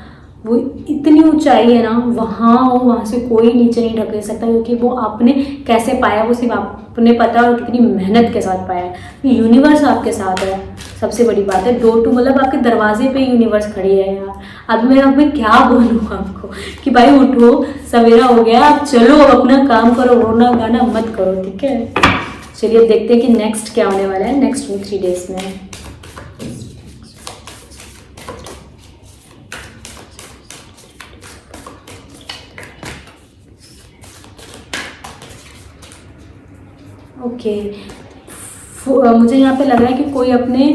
वो इतनी ऊंचाई है ना, वहाँ से कोई नीचे नहीं ढकेल सकता, क्योंकि वो आपने कैसे पाया वो सिर्फ आपने पता और कितनी मेहनत के साथ पाया है। यूनिवर्स आपके साथ है, सबसे बड़ी बात है। डोर टू मतलब आपके दरवाजे पे यूनिवर्स खड़ी है यार। अब मैं क्या बोलूँ आपको कि भाई उठो, सवेरा हो गया, आप चलो अपना काम करो, रोना गाना मत करो। ठीक है, चलिए देखते हैं कि नेक्स्ट क्या होने वाला है नेक्स्ट 3 डेज में। ओके, मुझे यहाँ पे लग रहा है कि कोई अपने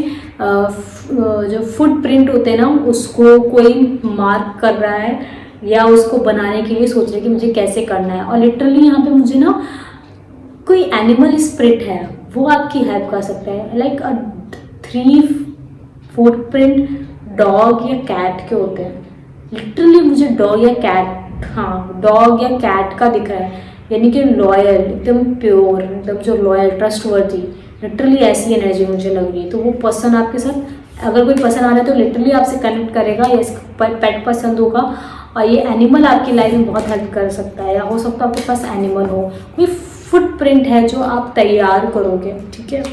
जो फुटप्रिंट होते हैं ना, उसको कोई मार्क कर रहा है या उसको बनाने के लिए सोच रहा है कि मुझे कैसे करना है। और लिटरली यहाँ पे मुझे ना कोई एनिमल स्पिरिट है, वो आपकी हेल्प कर सकता है। लाइक 3 फुटप्रिंट डॉग या कैट के होते हैं। लिटरली मुझे डॉग या कैट का दिख रहा है, यानी कि लॉयल, एकदम प्योर, एकदम जो लॉयल, ट्रस्टवर्दी। लिटरली ऐसी एनर्जी मुझे लग रही है। तो वो पर्सन आपके साथ, अगर कोई पर्सन आ रहा है तो लिटरली आपसे कनेक्ट करेगा, या इसका पेट पसंद होगा। और ये एनिमल आपकी लाइफ में बहुत हेल्प कर सकता है, या हो सकता है आपके पास एनिमल हो, कोई फुटप्रिंट है जो आप तैयार करोगे। ठीक है,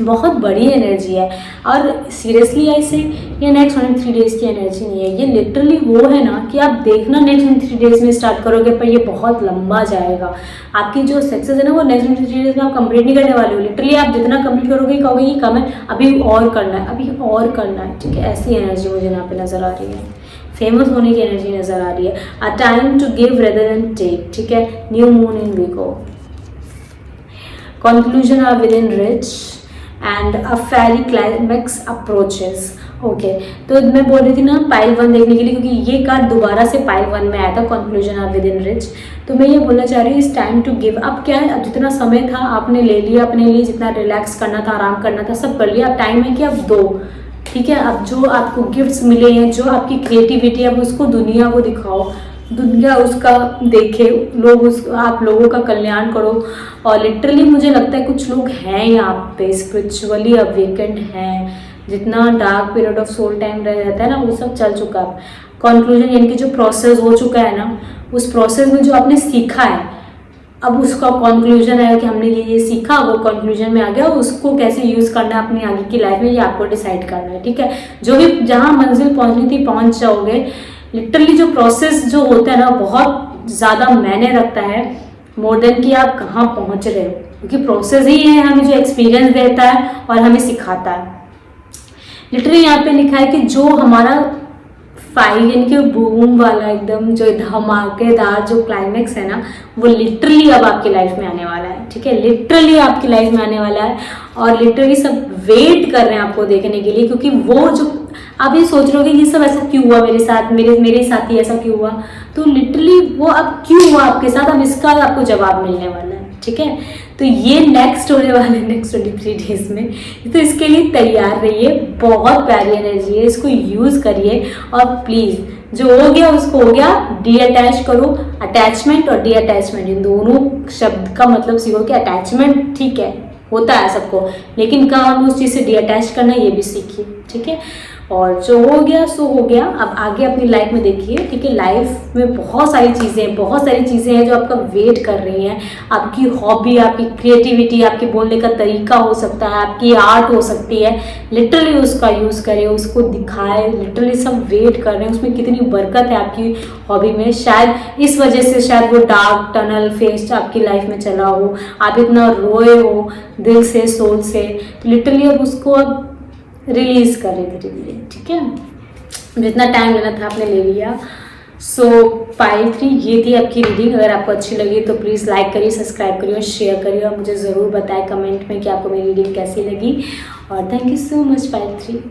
बहुत बड़ी एनर्जी है। और सीरियसली ऐसे ये नेक्स्ट 3 डेज की एनर्जी नहीं है, ये लिटरली वो है ना कि आप देखना नेक्स्ट 3 डेज में स्टार्ट करोगे, पर ये बहुत लंबा जाएगा। आपकी जो सक्सेस है ना, वो नेक्स्ट 3 डेज में आप कंप्लीट नहीं करने वाले हो। लिटरली आप जितना कंप्लीट करोगे कहोगे ये कम है, अभी और करना है, अभी और करना है। ठीक है, ऐसी एनर्जी मुझे यहाँ पे नज़र आ रही है। फेमस होने की एनर्जी नज़र आ रही है। A time to give rather than take. ठीक है, new moon in Virgo, conclusion are within reach and a fairy climax approaches. Okay, तो मैं बोल रही थी ना पाइल 1 देखने के लिए, क्योंकि ये कार्ड दोबारा से पाइल 1 में आया था, conclusion are within reach. तो मैं ये बोलना चाह रही हूँ, इस टाइम टू गिव। अब क्या है, अब जितना समय था आपने ले लिया अपने लिए, जितना रिलैक्स करना था, आराम करना था, सब कर लिया। अब टाइम है कि अब दो। ठीक है, अब जो आपको गिफ्ट्स मिले हैं, जो आपकी क्रिएटिविटी है, अब उसको दुनिया को दिखाओ। दुनिया उसका देखे, लोग उस आप लोगों का कल्याण करो। और लिटरली मुझे लगता है कुछ लोग हैं यहाँ पे स्पिरिचुअली अवेकेंड हैं, जितना dark period of soul time रह जाता है ना वो सब चल चुका है। कंक्लूजन यानी कि जो प्रोसेस हो चुका है ना, उस प्रोसेस में जो आपने सीखा है, अब उसका कंक्लूजन है कि हमने ये सीखा, वो कंक्लूजन में आ गया, उसको कैसे यूज़ करना है अपनी आगे की लाइफ में ये आपको डिसाइड करना है। ठीक है, जो भी जहाँ मंजिल पहुँचनी थी पहुँच जाओगे। लिटरली जो प्रोसेस जो होता है ना बहुत ज़्यादा मायने रखता है, मोर देन कि आप कहाँ पहुँच रहे हो, क्योंकि प्रोसेस ही है हमें जो एक्सपीरियंस देता है और हमें सिखाता है। लिटरली यहाँ पे लिखा है कि जो हमारा फाइल यानी कि बूम वाला एकदम जो धमाकेदार जो क्लाइमेक्स है ना, वो लिटरली अब आपकी लाइफ में आने वाला है। ठीक है, लिटरली आपकी लाइफ में आने वाला है और लिटरली सब वेट कर रहे हैं आपको देखने के लिए, क्योंकि वो जो आप ये सोच रहे हो कि ये सब ऐसा क्यों हुआ मेरे साथ, मेरे साथ ही ऐसा क्यों हुआ, तो लिटरली वो अब क्यों हुआ आपके साथ, अब इसका आपको जवाब मिलने वाला है। ठीक है, तो ये नेक्स्ट होने वाला है नेक्स्ट 23 डेज में, तो इसके लिए तैयार रहिए। बहुत प्यारी एनर्जी है, इसको यूज़ करिए और प्लीज़ जो हो गया उसको हो गया, डी अटैच करो। अटैचमेंट और डी अटैचमेंट इन दोनों शब्द का मतलब सीखो कि अटैचमेंट ठीक है होता है सबको, लेकिन कब हम उस चीज़ से डी अटैच करना ये भी सीखिए। ठीक है, और जो हो गया सो हो गया, अब आगे अपनी लाइफ में देखिए। ठीक है, लाइफ में बहुत सारी चीज़ें हैं जो आपका वेट कर रही हैं। आपकी हॉबी, आपकी क्रिएटिविटी, आपके बोलने का तरीका हो सकता है, आपकी आर्ट हो सकती है। लिटरली उसका यूज़ करें, उसको दिखाएं, लिटरली सब वेट कर रहे हैं। उसमें कितनी बरकत है आपकी हॉबी में, शायद इस वजह से शायद वो डार्क टनल फेस आपकी लाइफ में चला हो, आप इतना रोए हो दिल से सोल से, तो लिटरली अब उसको अब रिलीज कर रहे धीरे धीरे। ठीक है, जितना टाइम लेना था आपने ले लिया। सो 5-3 ये थी आपकी रीडिंग। अगर आपको अच्छी लगी तो प्लीज़ लाइक करिए, सब्सक्राइब करिए और शेयर करिए, और मुझे ज़रूर बताएं कमेंट में कि आपको मेरी रीडिंग कैसी लगी। और थैंक यू सो मच 5-3।